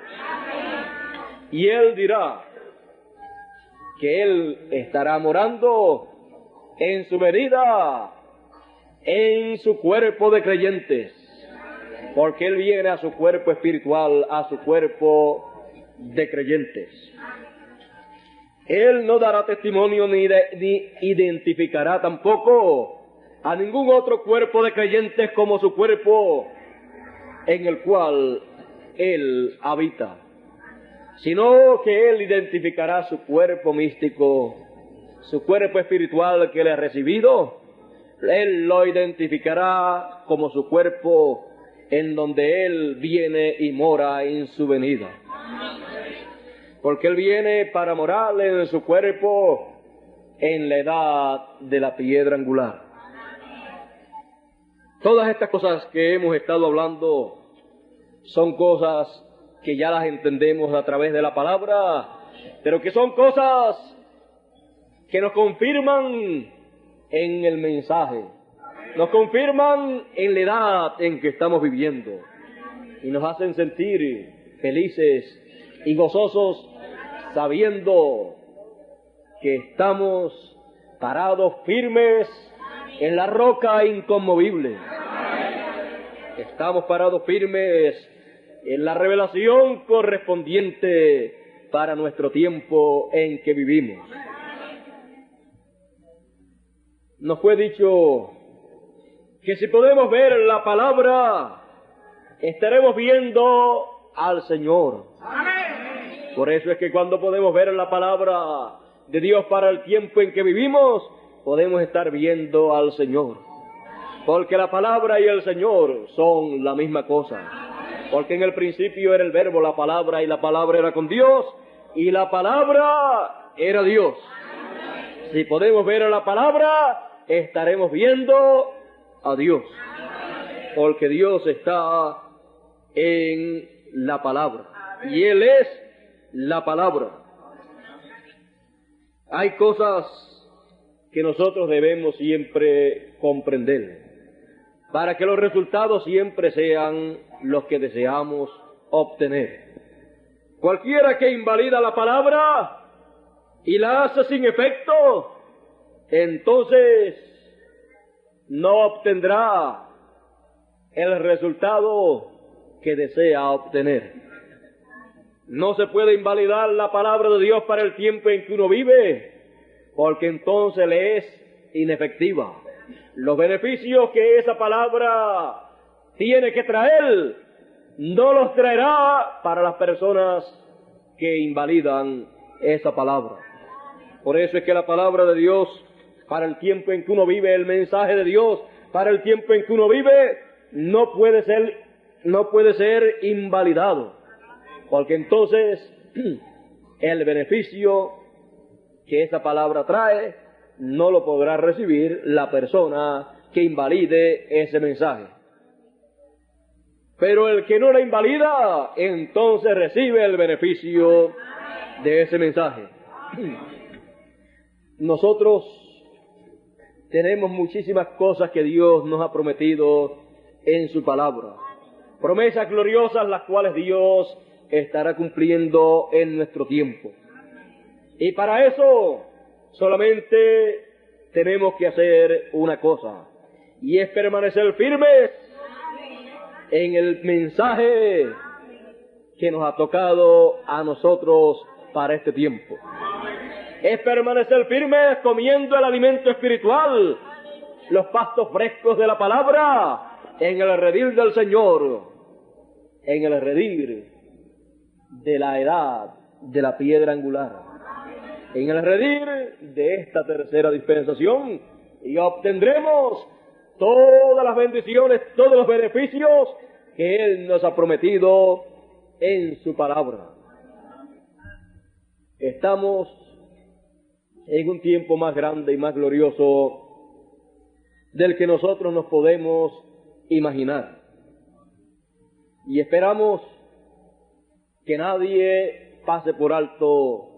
Y Él dirá que Él estará morando en su venida, en su cuerpo de creyentes, porque Él viene a su cuerpo espiritual, a su cuerpo de creyentes. Él no dará testimonio ni identificará tampoco a ningún otro cuerpo de creyentes como su cuerpo en el cual Él habita, sino que Él identificará su cuerpo místico, su cuerpo espiritual que Él ha recibido. Él lo identificará como su cuerpo en donde Él viene y mora en su venida. Porque Él viene para morar en su cuerpo en la edad de la piedra angular. Todas estas cosas que hemos estado hablando son cosas que ya las entendemos a través de la palabra, pero que son cosas que nos confirman en el mensaje, nos confirman en la edad en que estamos viviendo y nos hacen sentir felices y gozosos sabiendo que estamos parados firmes en la roca inconmovible. Estamos parados firmes en la revelación correspondiente para nuestro tiempo en que vivimos. Nos fue dicho que si podemos ver la palabra, estaremos viendo al Señor. Por eso es que cuando podemos ver la palabra de Dios para el tiempo en que vivimos, podemos estar viendo al Señor. Porque la palabra y el Señor son la misma cosa. Porque en el principio era el verbo, la palabra, y la palabra era con Dios, y la palabra era Dios. Si podemos ver a la palabra, estaremos viendo a Dios. Porque Dios está en la palabra. Y Él es la palabra. Hay cosas que nosotros debemos siempre comprender para que los resultados siempre sean los que deseamos obtener. Cualquiera que invalida la palabra y la hace sin efecto, entonces no obtendrá el resultado que desea obtener. No se puede invalidar la palabra de Dios para el tiempo en que uno vive, porque entonces le es inefectiva. Los beneficios que esa palabra tiene que traer, no los traerá para las personas que invalidan esa palabra. Por eso es que la palabra de Dios, para el tiempo en que uno vive, el mensaje de Dios, para el tiempo en que uno vive, no puede ser no puede ser invalidado, porque entonces el beneficio que esa palabra trae no lo podrá recibir la persona que invalide ese mensaje. Pero el que no la invalida, entonces recibe el beneficio de ese mensaje. Nosotros tenemos muchísimas cosas que Dios nos ha prometido en su palabra. Promesas gloriosas las cuales Dios estará cumpliendo en nuestro tiempo. Y para eso solamente tenemos que hacer una cosa, y es permanecer firmes en el mensaje que nos ha tocado a nosotros para este tiempo. Es permanecer firmes comiendo el alimento espiritual, los pastos frescos de la palabra, en el redil del Señor, en el redil de la edad de la piedra angular, en el redil de esta tercera dispensación, y obtendremos todas las bendiciones, todos los beneficios que Él nos ha prometido en su palabra. Estamos en un tiempo más grande y más glorioso del que nosotros nos podemos imaginar. Y esperamos que nadie pase por alto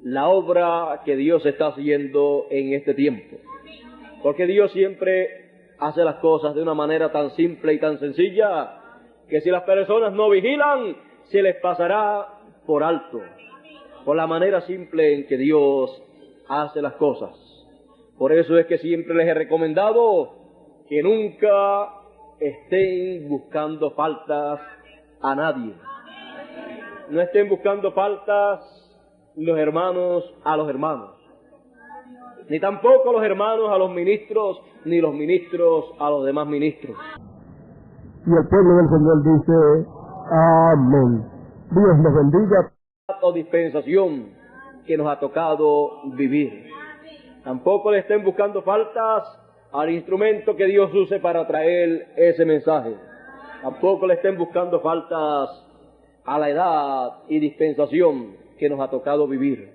la obra que Dios está haciendo en este tiempo. Porque Dios siempre hace las cosas de una manera tan simple y tan sencilla que si las personas no vigilan, se les pasará por alto, por la manera simple en que Dios hace las cosas. Por eso es que siempre les he recomendado que nunca estén buscando faltas a nadie. No estén buscando faltas los hermanos a los hermanos, ni tampoco los hermanos a los ministros, ni los ministros a los demás ministros. Y el pueblo del Señor dice, amén. Dios nos bendiga. O dispensación que nos ha tocado vivir. Tampoco le estén buscando faltas al instrumento que Dios use para traer ese mensaje. Tampoco le estén buscando faltas a la edad y dispensación que nos ha tocado vivir.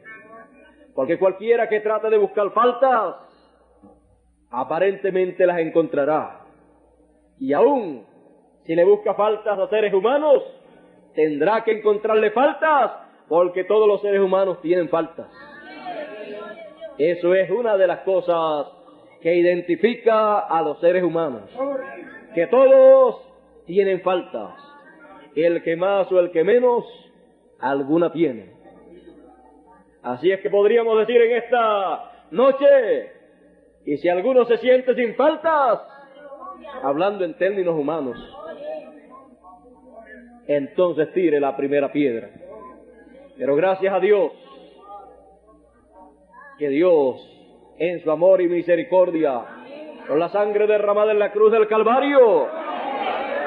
Porque cualquiera que trate de buscar faltas, aparentemente las encontrará. Y aún si le busca faltas a seres humanos, tendrá que encontrarle faltas, porque todos los seres humanos tienen faltas. Eso es una de las cosas que identifica a los seres humanos, que todos tienen faltas, el que más o el que menos, alguna tiene. Así es que podríamos decir en esta noche, y si alguno se siente sin faltas, hablando en términos humanos, entonces tire la primera piedra. Pero gracias a Dios, que Dios, en su amor y misericordia, con la sangre derramada en la cruz del Calvario,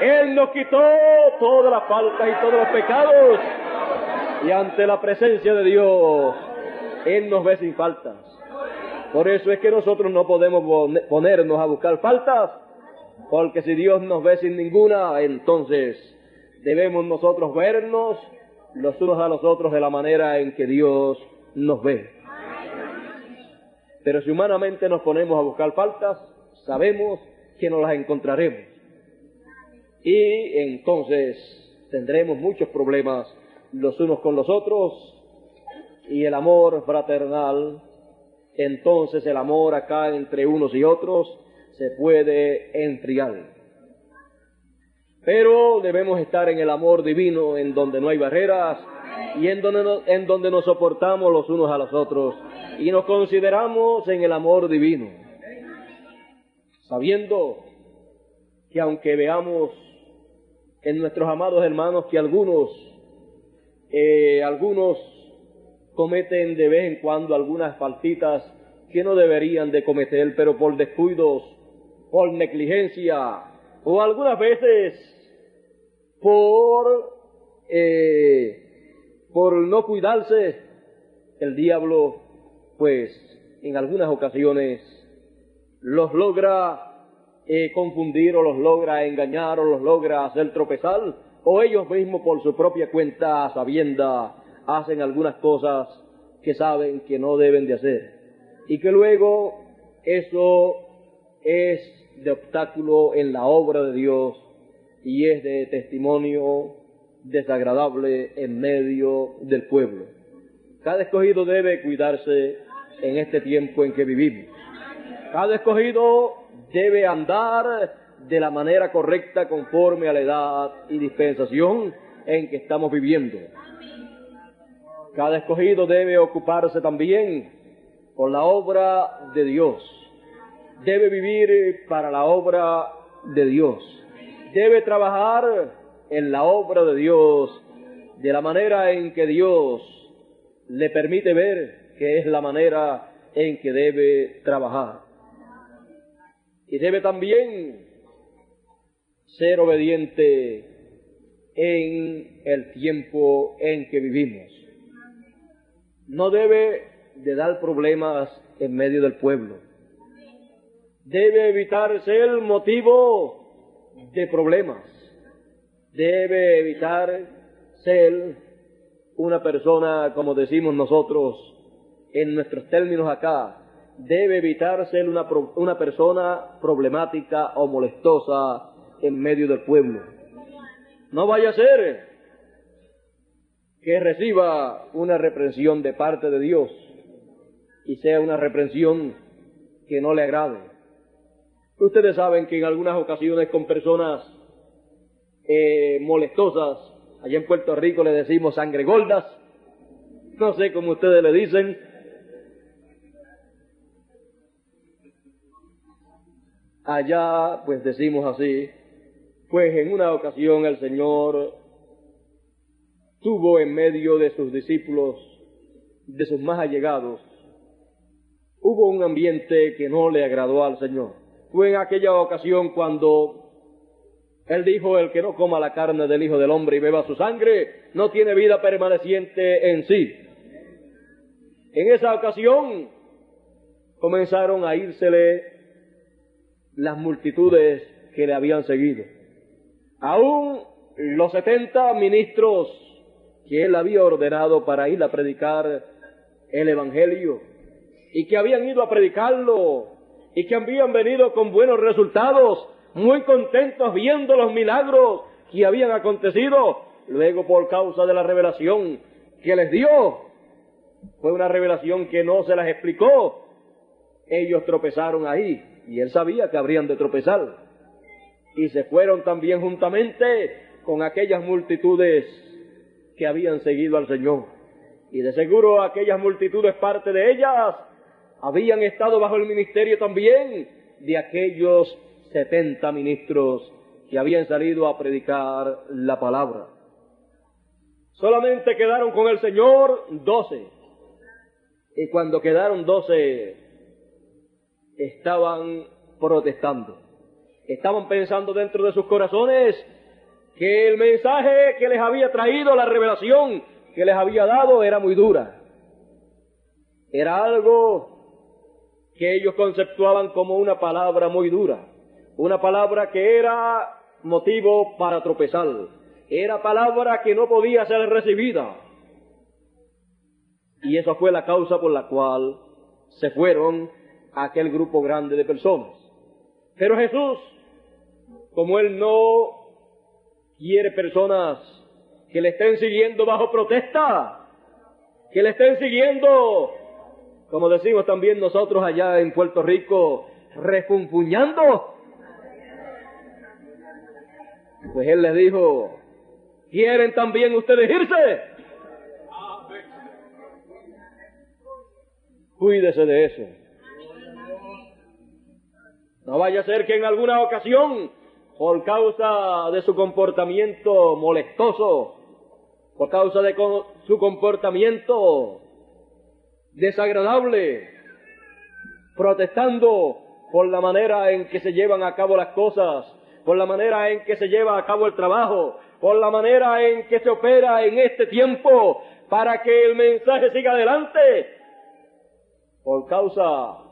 Él nos quitó todas las faltas y todos los pecados, y ante la presencia de Dios, Él nos ve sin faltas. Por eso es que nosotros no podemos ponernos a buscar faltas, porque si Dios nos ve sin ninguna, entonces debemos nosotros vernos los unos a los otros de la manera en que Dios nos ve. Pero si humanamente nos ponemos a buscar faltas, sabemos que no las encontraremos. Y entonces tendremos muchos problemas los unos con los otros, y el amor fraternal, entonces el amor acá entre unos y otros, se puede enfriar. Pero debemos estar en el amor divino, en donde no hay barreras, y en donde nos soportamos los unos a los otros, y nos consideramos en el amor divino, sabiendo que aunque veamos en nuestros amados hermanos que algunos cometen de vez en cuando algunas faltitas que no deberían de cometer, pero por descuidos, por negligencia, o algunas veces por no cuidarse, el diablo, pues, en algunas ocasiones los logra confundir o los logra engañar o los logra hacer tropezar, o ellos mismos por su propia cuenta, a sabienda, hacen algunas cosas que saben que no deben de hacer, y que luego eso es de obstáculo en la obra de Dios y es de testimonio desagradable en medio del pueblo. Cada escogido debe cuidarse en este tiempo en que vivimos. Cada escogido debe andar de la manera correcta conforme a la edad y dispensación en que estamos viviendo. Cada escogido debe ocuparse también con la obra de Dios. Debe vivir para la obra de Dios. Debe trabajar en la obra de Dios de la manera en que Dios le permite ver que es la manera en que debe trabajar. Y debe también ser obediente en el tiempo en que vivimos. No debe de dar problemas en medio del pueblo. Debe evitar ser motivo de problemas. Debe evitar ser una persona, como decimos nosotros en nuestros términos acá, debe evitar ser una persona problemática o molestosa en medio del pueblo. No vaya a ser que reciba una reprensión de parte de Dios y sea una reprensión que no le agrade. Ustedes saben que en algunas ocasiones con personas molestosas, allá en Puerto Rico le decimos sangregordas, no sé cómo ustedes le dicen, allá pues decimos así, pues en una ocasión el Señor tuvo en medio de sus discípulos, de sus más allegados, hubo un ambiente que no le agradó al Señor. Fue en aquella ocasión cuando Él dijo: el que no coma la carne del Hijo del Hombre y beba su sangre, no tiene vida permaneciente en sí. En esa ocasión comenzaron a írsele las multitudes que le habían seguido. Aún los 70 ministros que Él había ordenado para ir a predicar el Evangelio, y que habían ido a predicarlo, y que habían venido con buenos resultados, muy contentos viendo los milagros que habían acontecido. Luego, por causa de la revelación que les dio, fue una revelación que no se las explicó, ellos tropezaron ahí, y Él sabía que habrían de tropezar, y se fueron también juntamente con aquellas multitudes que habían seguido al Señor. Y de seguro aquellas multitudes, parte de ellas, habían estado bajo el ministerio también de aquellos 70 ministros que habían salido a predicar la palabra. Solamente quedaron con el Señor 12. Y cuando quedaron 12, estaban protestando. Estaban pensando dentro de sus corazones que el mensaje que les había traído, la revelación que les había dado, era muy dura. Era algo que ellos conceptuaban como una palabra muy dura, una palabra que era motivo para tropezar, era palabra que no podía ser recibida. Y esa fue la causa por la cual se fueron a aquel grupo grande de personas. Pero Jesús, como Él no quiere personas que le estén siguiendo bajo protesta, que le estén siguiendo, como decimos también nosotros allá en Puerto Rico, refunfuñando, pues Él les dijo: ¿quieren también ustedes irse? Cuídese de eso. No vaya a ser que en alguna ocasión, por causa de su comportamiento molestoso, por causa de su comportamiento desagradable, protestando por la manera en que se llevan a cabo las cosas, por la manera en que se lleva a cabo el trabajo, por la manera en que se opera en este tiempo para que el mensaje siga adelante, por causa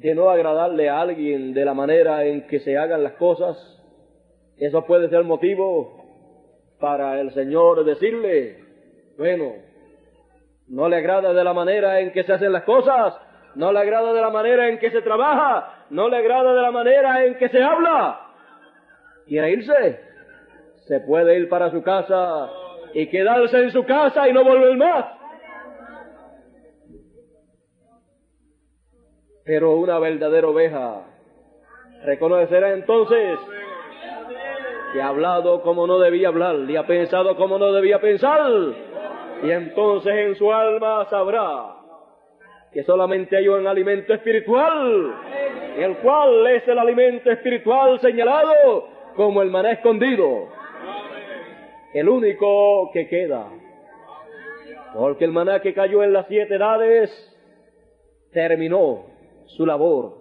de no agradarle a alguien de la manera en que se hagan las cosas, eso puede ser motivo para el Señor decirle, bueno, no le agrada de la manera en que se hacen las cosas, no le agrada de la manera en que se trabaja, no le agrada de la manera en que se habla. ¿Quiere irse? Se puede ir para su casa y quedarse en su casa y no volver más. Pero una verdadera oveja reconocerá entonces que ha hablado como no debía hablar y ha pensado como no debía pensar, y entonces en su alma sabrá que solamente hay un alimento espiritual, el cual es el alimento espiritual señalado como el maná escondido, el único que queda, porque el maná que cayó en las 7 edades terminó su labor.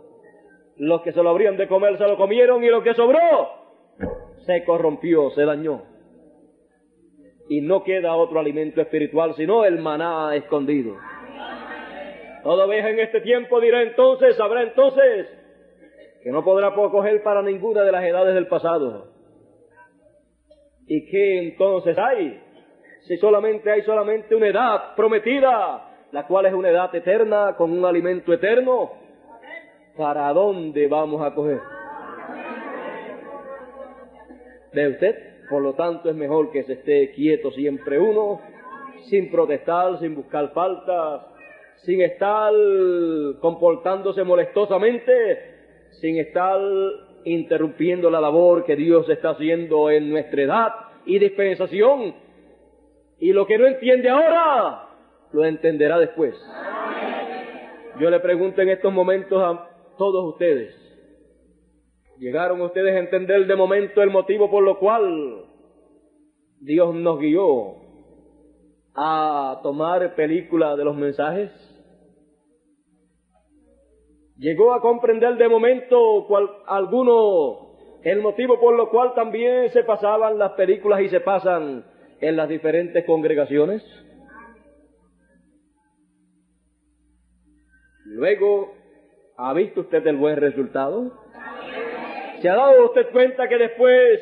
Los que se lo habrían de comer se lo comieron, y lo que sobró se corrompió, se dañó, y no queda otro alimento espiritual sino el maná escondido. Toda oveja en este tiempo dirá entonces, sabrá entonces que no podrá coger para ninguna de las edades del pasado. ¿Y qué entonces hay? Si hay solamente una edad prometida, la cual es una edad eterna con un alimento eterno, ¿para dónde vamos a coger? ¿Ve usted? Por lo tanto es mejor que se esté quieto siempre uno, sin protestar, sin buscar faltas, sin estar comportándose molestosamente, sin estar interrumpiendo la labor que Dios está haciendo en nuestra edad y dispensación. Y lo que no entiende ahora, lo entenderá después. Yo le pregunto en estos momentos a todos ustedes, ¿llegaron ustedes a entender de momento el motivo por lo cual Dios nos guió a tomar película de los mensajes? ¿Llegó a comprender de momento alguno el motivo por lo cual también se pasaban las películas y se pasan en las diferentes congregaciones? Luego, ¿ha visto usted el buen resultado? ¿Se ha dado usted cuenta que después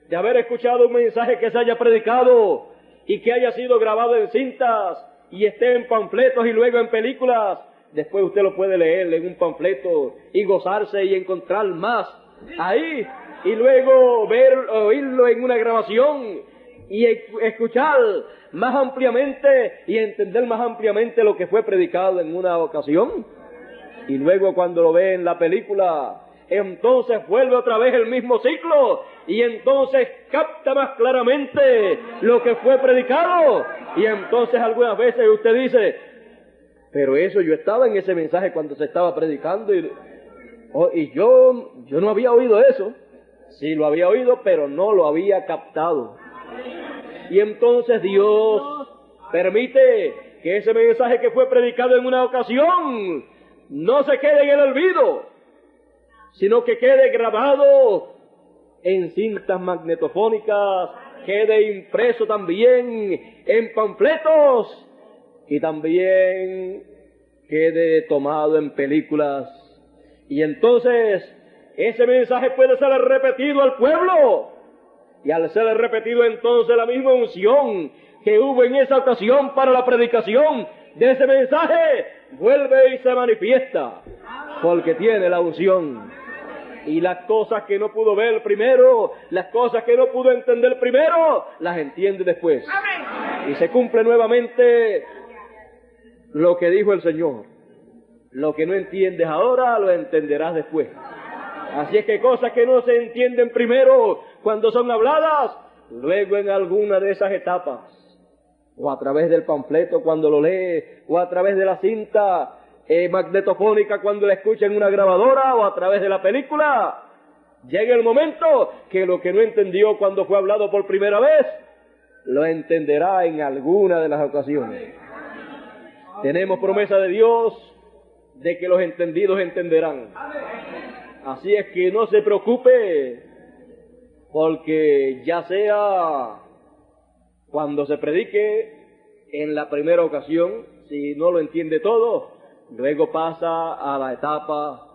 de haber escuchado un mensaje que se haya predicado y que haya sido grabado en cintas y esté en panfletos y luego en películas, después usted lo puede leer en un panfleto y gozarse y encontrar más ahí, y luego oírlo en una grabación y escuchar más ampliamente y entender más ampliamente lo que fue predicado en una ocasión? Y luego cuando lo ve en la película, entonces vuelve otra vez el mismo ciclo y entonces capta más claramente lo que fue predicado, y entonces algunas veces usted dice, pero eso, yo estaba en ese mensaje cuando se estaba predicando y yo no había oído eso. Sí, lo había oído, pero no lo había captado. Y entonces Dios permite que ese mensaje que fue predicado en una ocasión no se quede en el olvido, sino que quede grabado en cintas magnetofónicas, quede impreso también en panfletos y también quede tomado en películas. Y entonces ese mensaje puede ser repetido al pueblo, y al ser repetido entonces la misma unción que hubo en esa ocasión para la predicación de ese mensaje vuelve y se manifiesta, porque tiene la unción. Y las cosas que no pudo ver primero, las cosas que no pudo entender primero, las entiende después. Y se cumple nuevamente lo que dijo el Señor: lo que no entiendes ahora, lo entenderás después. Así es que cosas que no se entienden primero cuando son habladas, luego en alguna de esas etapas, o a través del panfleto cuando lo lee, o a través de la cinta magnetofónica cuando la escucha en una grabadora, o a través de la película, llega el momento que lo que no entendió cuando fue hablado por primera vez, lo entenderá en alguna de las ocasiones. Tenemos promesa de Dios de que los entendidos entenderán. Así es que no se preocupe, porque ya sea cuando se predique en la primera ocasión, si no lo entiende todo, luego pasa a la etapa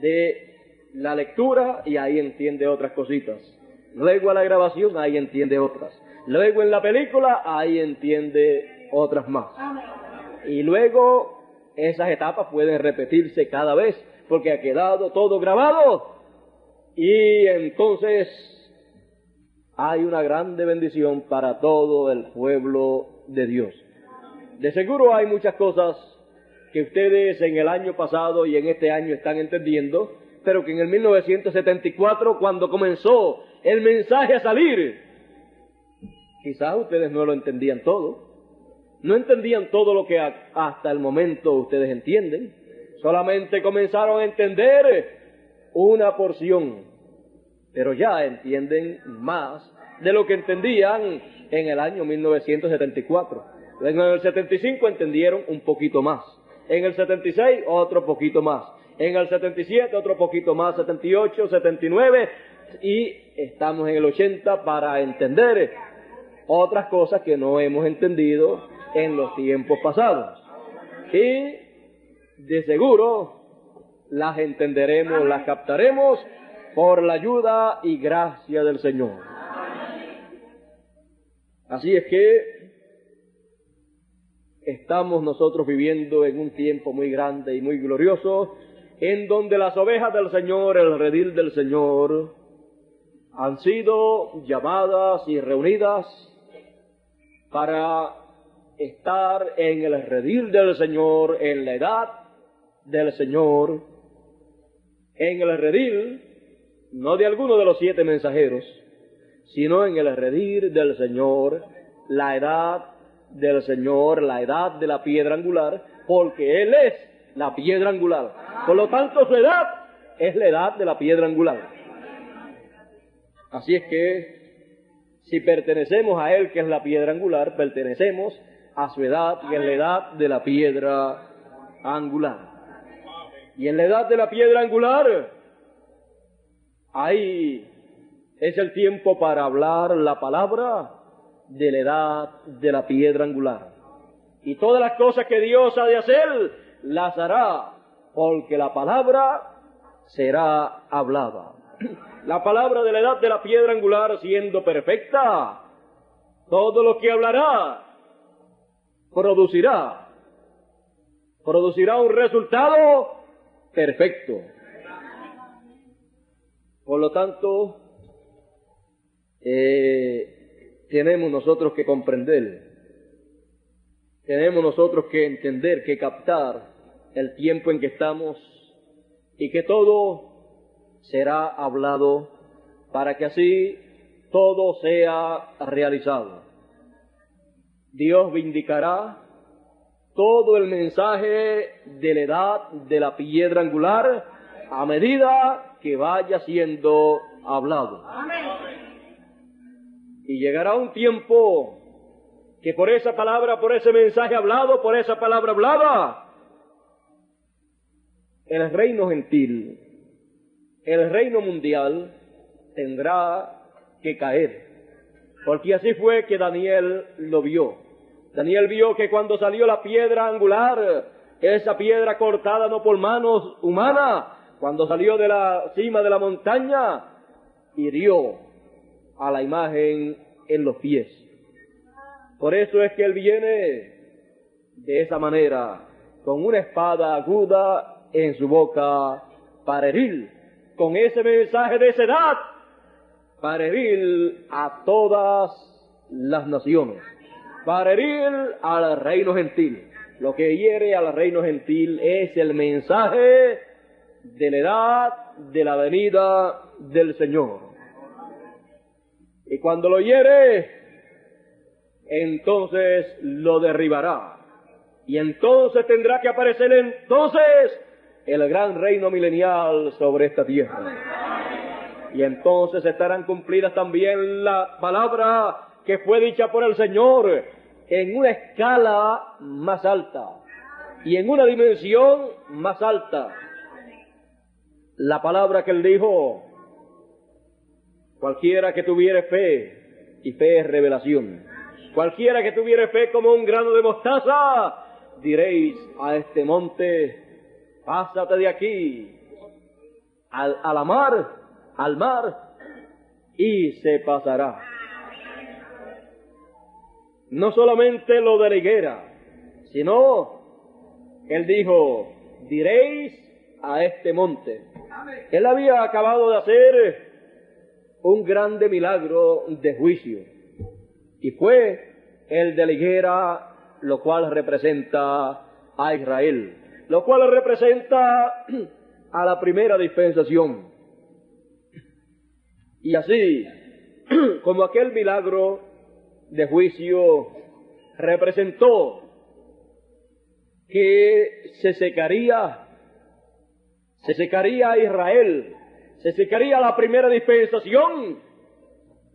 de la lectura y ahí entiende otras cositas. Luego a la grabación, ahí entiende otras. Luego en la película, ahí entiende otras más. Y luego esas etapas pueden repetirse cada vez porque ha quedado todo grabado. Y entonces hay una grande bendición para todo el pueblo de Dios. De seguro hay muchas cosas que ustedes en el año pasado y en este año están entendiendo, pero que en el 1974, cuando comenzó el mensaje a salir, quizás ustedes no lo entendían todo. No entendían todo lo que hasta el momento ustedes entienden. Solamente comenzaron a entender una porción, pero ya entienden más de lo que entendían en el año 1974. En el 75 entendieron un poquito más. En el 76 otro poquito más. En el 77 otro poquito más. 78, 79 y estamos en el 80 para entender otras cosas que no hemos entendido en los tiempos pasados. Y de seguro las entenderemos, las captaremos por la ayuda y gracia del Señor. Así es que estamos nosotros viviendo en un tiempo muy grande y muy glorioso, en donde las ovejas del Señor, el redil del Señor, han sido llamadas y reunidas para estar en el redil del Señor, en la edad del Señor, en el redil, no de alguno de los 7 mensajeros, sino en el redil del Señor, la edad del Señor, la edad de la piedra angular, porque Él es la piedra angular. Por lo tanto, su edad es la edad de la piedra angular. Así es que, si pertenecemos a Él, que es la piedra angular, pertenecemos a su edad, que es la edad de la piedra angular. Y en la edad de la piedra angular, ahí es el tiempo para hablar la palabra de la edad de la piedra angular. Y todas las cosas que Dios ha de hacer, las hará, porque la palabra será hablada. La palabra de la edad de la piedra angular siendo perfecta, todo lo que hablará producirá un resultado perfecto. Por lo tanto, tenemos nosotros que comprender, tenemos nosotros que entender, que captar el tiempo en que estamos y que todo será hablado para que así todo sea realizado. Dios vindicará todo el mensaje de la edad de la piedra angular a medida que vaya siendo hablado. Y llegará un tiempo que por esa palabra, por ese mensaje hablado, por esa palabra hablada, el reino gentil, el reino mundial tendrá que caer. Porque así fue que Daniel lo vio. Daniel vio que cuando salió la piedra angular, esa piedra cortada no por manos humanas, cuando salió de la cima de la montaña, hirió a la imagen en los pies. Por eso es que él viene de esa manera, con una espada aguda en su boca, para herir, con ese mensaje de esa edad, para herir a todas las naciones, para herir al reino gentil. Lo que hiere al reino gentil es el mensaje de la edad de la venida del Señor. Y cuando lo hiere, entonces lo derribará. Y entonces tendrá que aparecer el gran reino milenial sobre esta tierra. Y entonces estarán cumplidas también la palabra que fue dicha por el Señor en una escala más alta y en una dimensión más alta. La palabra que él dijo: cualquiera que tuviere fe, y fe es revelación, cualquiera que tuviere fe como un grano de mostaza, diréis a este monte: pásate de aquí al mar, y se pasará. No solamente lo de la higuera, sino él dijo, diréis a este monte. Él había acabado de hacer un grande milagro de juicio, y fue el de la higuera, lo cual representa a Israel, lo cual representa a la primera dispensación. Y así, como aquel milagro de juicio representó que se secaría Israel, se secaría la primera dispensación,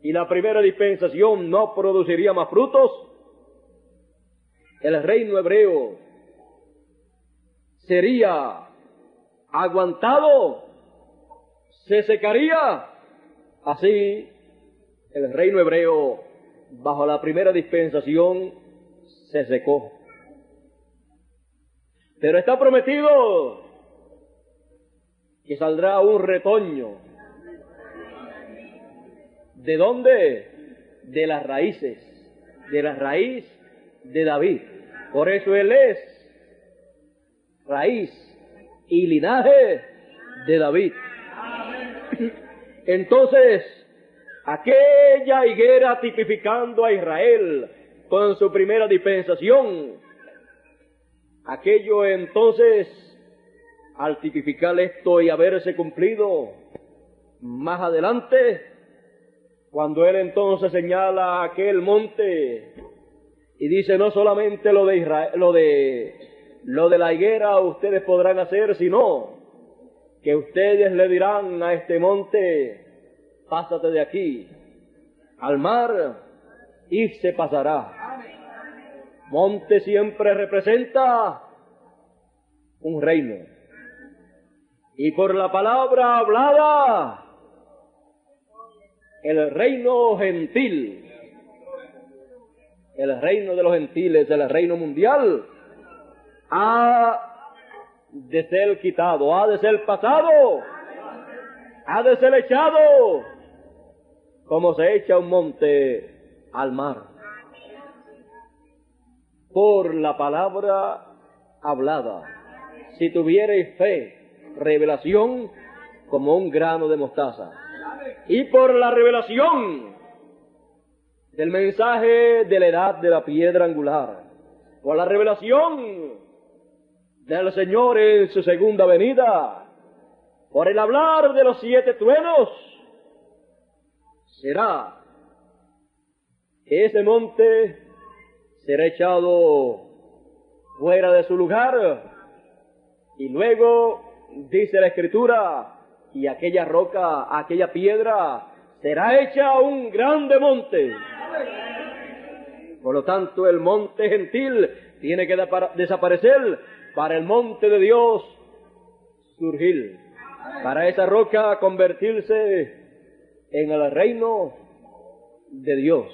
y la primera dispensación no produciría más frutos, el reino hebreo sería aguantado, se secaría. Así, el reino hebreo, bajo la primera dispensación, se secó. Pero está prometido que saldrá un retoño. ¿De dónde? De las raíces, de la raíz de David. Por eso él es raíz y linaje de David. Entonces, aquella higuera tipificando a Israel con su primera dispensación, aquello entonces, al tipificar esto y haberse cumplido más adelante, cuando él entonces señala aquel monte y dice no solamente lo de Israel, lo de la higuera ustedes podrán hacer, sino que ustedes le dirán a este monte, pásate de aquí al mar, y se pasará. Monte siempre representa un reino, y por la palabra hablada, el reino gentil, el reino de los gentiles, el reino mundial, ha de ser quitado, ha de ser pasado, ha de ser echado, como se echa un monte al mar, por la palabra hablada. Si tuvierais fe, revelación, como un grano de mostaza, y por la revelación del mensaje de la edad de la piedra angular, por la revelación del Señor en su segunda venida, por el hablar de los 7 truenos, será que ese monte será echado fuera de su lugar, y luego dice la Escritura, y aquella roca, aquella piedra, será hecha un grande monte. Por lo tanto, el monte gentil tiene que desaparecer para el monte de Dios surgir, para esa roca convertirse en el reino de Dios,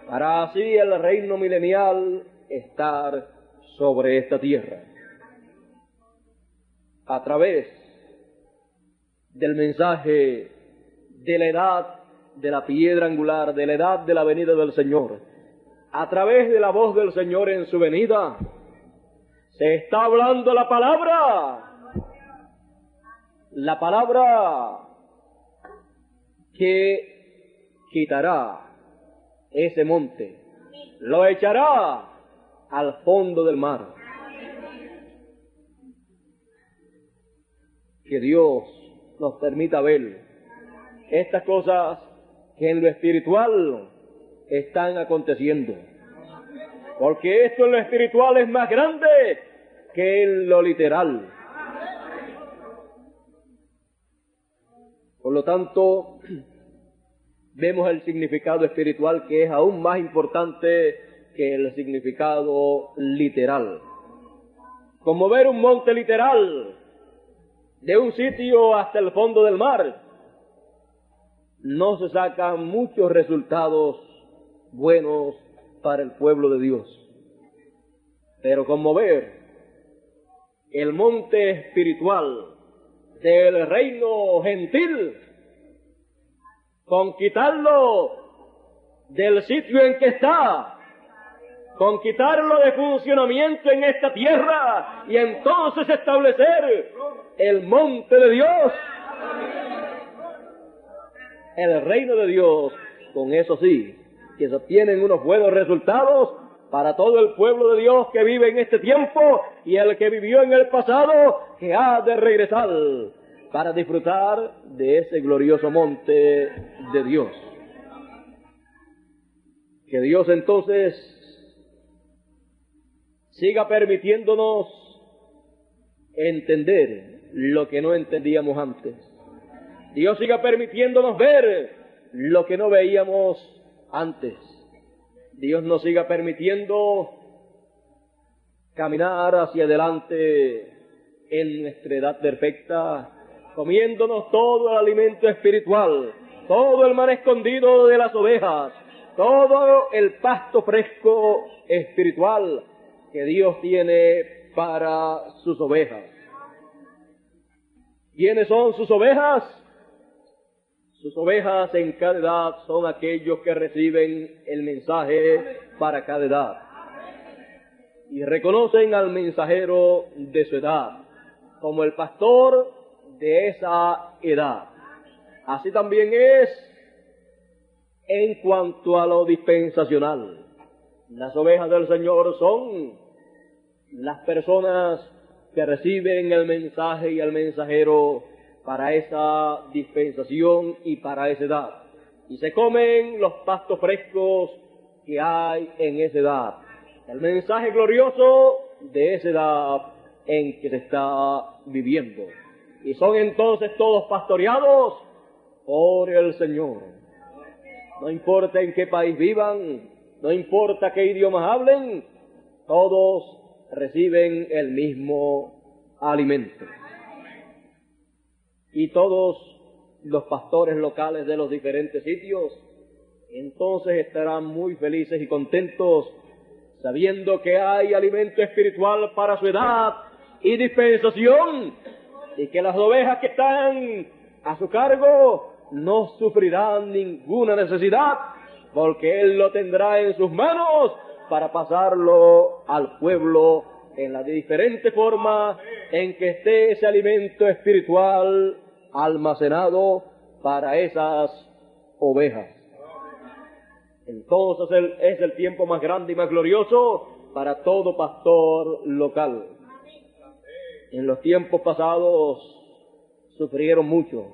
para así el reino milenial estar sobre esta tierra. A través del mensaje de la edad de la piedra angular, de la edad de la venida del Señor, a través de la voz del Señor en su venida, se está hablando la palabra que quitará ese monte, lo echará al fondo del mar. Que Dios nos permita ver estas cosas que en lo espiritual están aconteciendo, porque esto en lo espiritual es más grande que en lo literal. Por lo tanto, vemos el significado espiritual, que es aún más importante que el significado literal. Como ver un monte literal de un sitio hasta el fondo del mar, no se sacan muchos resultados buenos para el pueblo de Dios. Pero como ver el monte espiritual del reino gentil, con quitarlo del sitio en que está, con quitarlo de funcionamiento en esta tierra y entonces establecer el monte de Dios, el reino de Dios. Con eso sí, que se obtienen unos buenos resultados para todo el pueblo de Dios que vive en este tiempo y el que vivió en el pasado, que ha de regresar para disfrutar de ese glorioso monte de Dios. Que Dios entonces siga permitiéndonos entender lo que no entendíamos antes. Dios siga permitiéndonos ver lo que no veíamos antes. Dios nos siga permitiendo caminar hacia adelante en nuestra edad perfecta, comiéndonos todo el alimento espiritual, todo el mar escondido de las ovejas, todo el pasto fresco espiritual que Dios tiene para sus ovejas. ¿Quiénes son sus ovejas? Sus ovejas en cada edad son aquellos que reciben el mensaje para cada edad y reconocen al mensajero de su edad como el pastor de esa edad. Así también es en cuanto a lo dispensacional. Las ovejas del Señor son las personas que reciben el mensaje y el mensajero para esa dispensación y para esa edad, y se comen los pastos frescos que hay en esa edad, el mensaje glorioso de esa edad en que se está viviendo, y son entonces todos pastoreados por el Señor. No importa en qué país vivan, no importa qué idiomas hablen, todos reciben el mismo alimento. Y todos los pastores locales de los diferentes sitios entonces estarán muy felices y contentos sabiendo que hay alimento espiritual para su edad y dispensación, y que las ovejas que están a su cargo no sufrirán ninguna necesidad, porque Él lo tendrá en sus manos para pasarlo al pueblo en la diferente forma en que esté ese alimento espiritual almacenado para esas ovejas. Entonces es el tiempo más grande y más glorioso para todo pastor local. En los tiempos pasados sufrieron mucho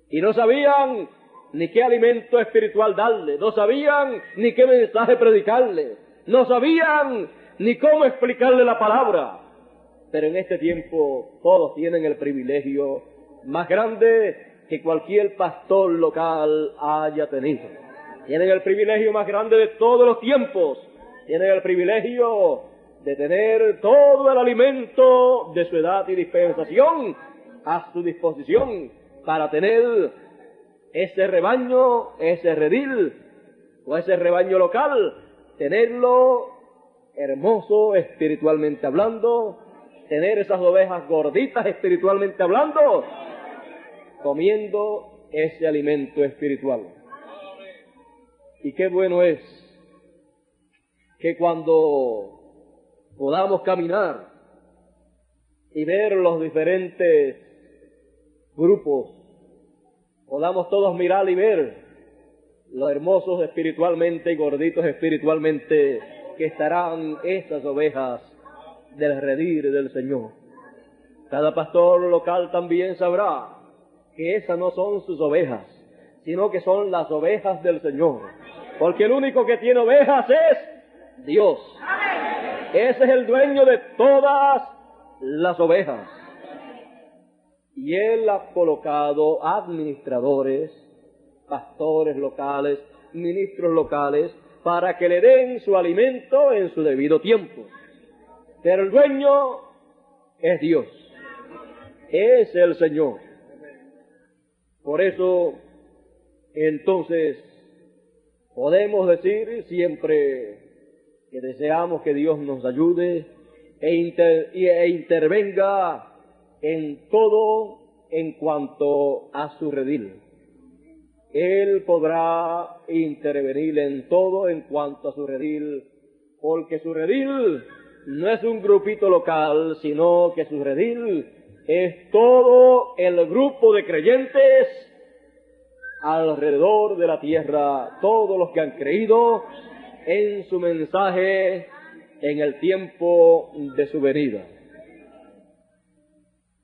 y no sabían ni qué alimento espiritual darle, no sabían ni qué mensaje predicarle, no sabían ni cómo explicarle la palabra. Pero en este tiempo todos tienen el privilegio más grande que cualquier pastor local haya tenido. Tienen el privilegio más grande de todos los tiempos. Tienen el privilegio de tener todo el alimento de su edad y dispensación a su disposición para tener ese rebaño, ese redil o ese rebaño local, tenerlo hermoso espiritualmente hablando, tener esas ovejas gorditas espiritualmente hablando, comiendo ese alimento espiritual. Y qué bueno es que cuando podamos caminar y ver los diferentes grupos, podamos todos mirar y ver los hermosos espiritualmente y gorditos espiritualmente que estarán esas ovejas del redil del Señor. Cada pastor local también sabrá que esas no son sus ovejas, sino que son las ovejas del Señor. Porque el único que tiene ovejas es Dios. Ese es el dueño de todas las ovejas. Y Él ha colocado administradores, pastores locales, ministros locales, para que le den su alimento en su debido tiempo. Pero el dueño es Dios, es el Señor. Por eso, entonces, podemos decir siempre que deseamos que Dios nos ayude e intervenga en todo en cuanto a su redil. Él podrá intervenir en todo en cuanto a su redil, porque su redil no es un grupito local, sino que su redil es todo el grupo de creyentes alrededor de la tierra, todos los que han creído en su mensaje en el tiempo de su venida.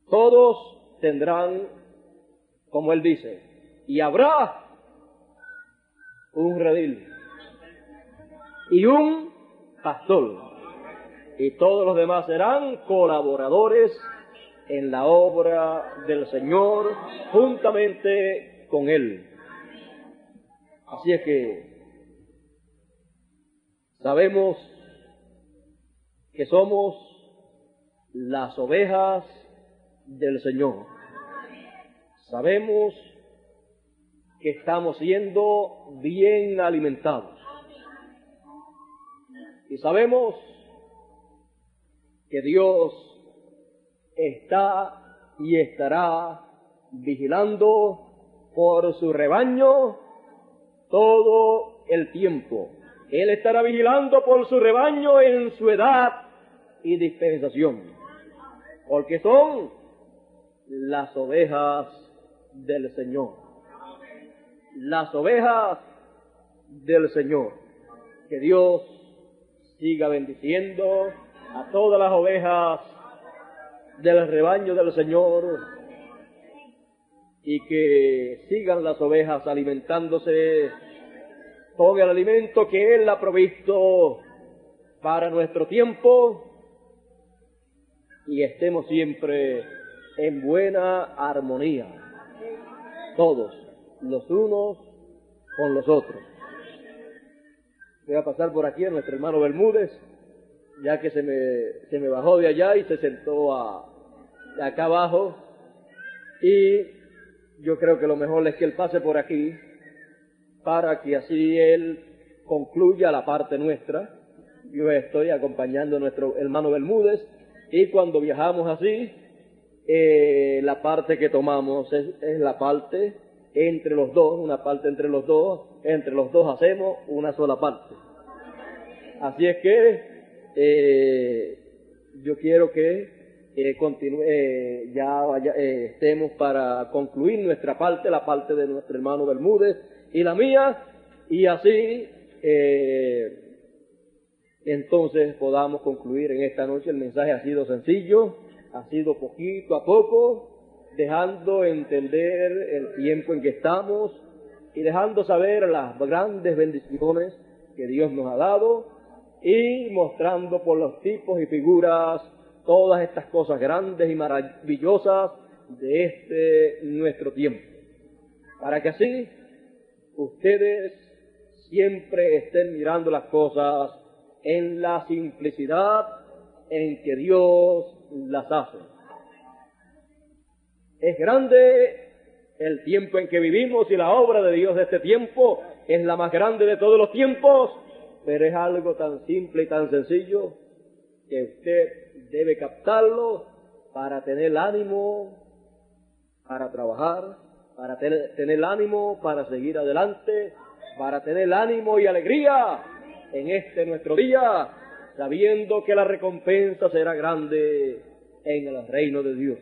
Todos tendrán, como él dice, y habrá un redil y un pastor, y todos los demás serán colaboradores en la obra del Señor juntamente con él. Así es que sabemos que somos las ovejas del Señor. Sabemos que estamos siendo bien alimentados. Y sabemos que Dios está y estará vigilando por su rebaño todo el tiempo. Él estará vigilando por su rebaño en su edad y dispensación, porque son las ovejas del Señor. Las ovejas del Señor. Que Dios siga bendiciendo a todas las ovejas del rebaño del Señor, y que sigan las ovejas alimentándose con el alimento que Él ha provisto para nuestro tiempo, y estemos siempre en buena armonía, todos, los unos con los otros. Voy a pasar por aquí a nuestro hermano Bermúdez, ya que se me bajó de allá y se sentó acá abajo, y yo creo que lo mejor es que él pase por aquí, para que así él concluya la parte nuestra. Yo estoy acompañando a nuestro hermano Bermúdez, y cuando viajamos así, la parte que tomamos es la parte entre los dos, una parte entre los dos hacemos una sola parte. Así es que yo quiero que estemos para concluir nuestra parte, la parte de nuestro hermano Bermúdez y la mía, y así entonces podamos concluir en esta noche. El mensaje ha sido sencillo, ha sido poquito a poco, dejando entender el tiempo en que estamos y dejando saber las grandes bendiciones que Dios nos ha dado, y mostrando por los tipos y figuras todas estas cosas grandes y maravillosas de nuestro tiempo, para que así ustedes siempre estén mirando las cosas en la simplicidad en que Dios las hace. Es grande el tiempo en que vivimos, y la obra de Dios de este tiempo es la más grande de todos los tiempos, pero es algo tan simple y tan sencillo que usted debe captarlo para tener ánimo para trabajar, para tener ánimo para seguir adelante, para tener ánimo y alegría en este nuestro día, sabiendo que la recompensa será grande en el reino de Dios.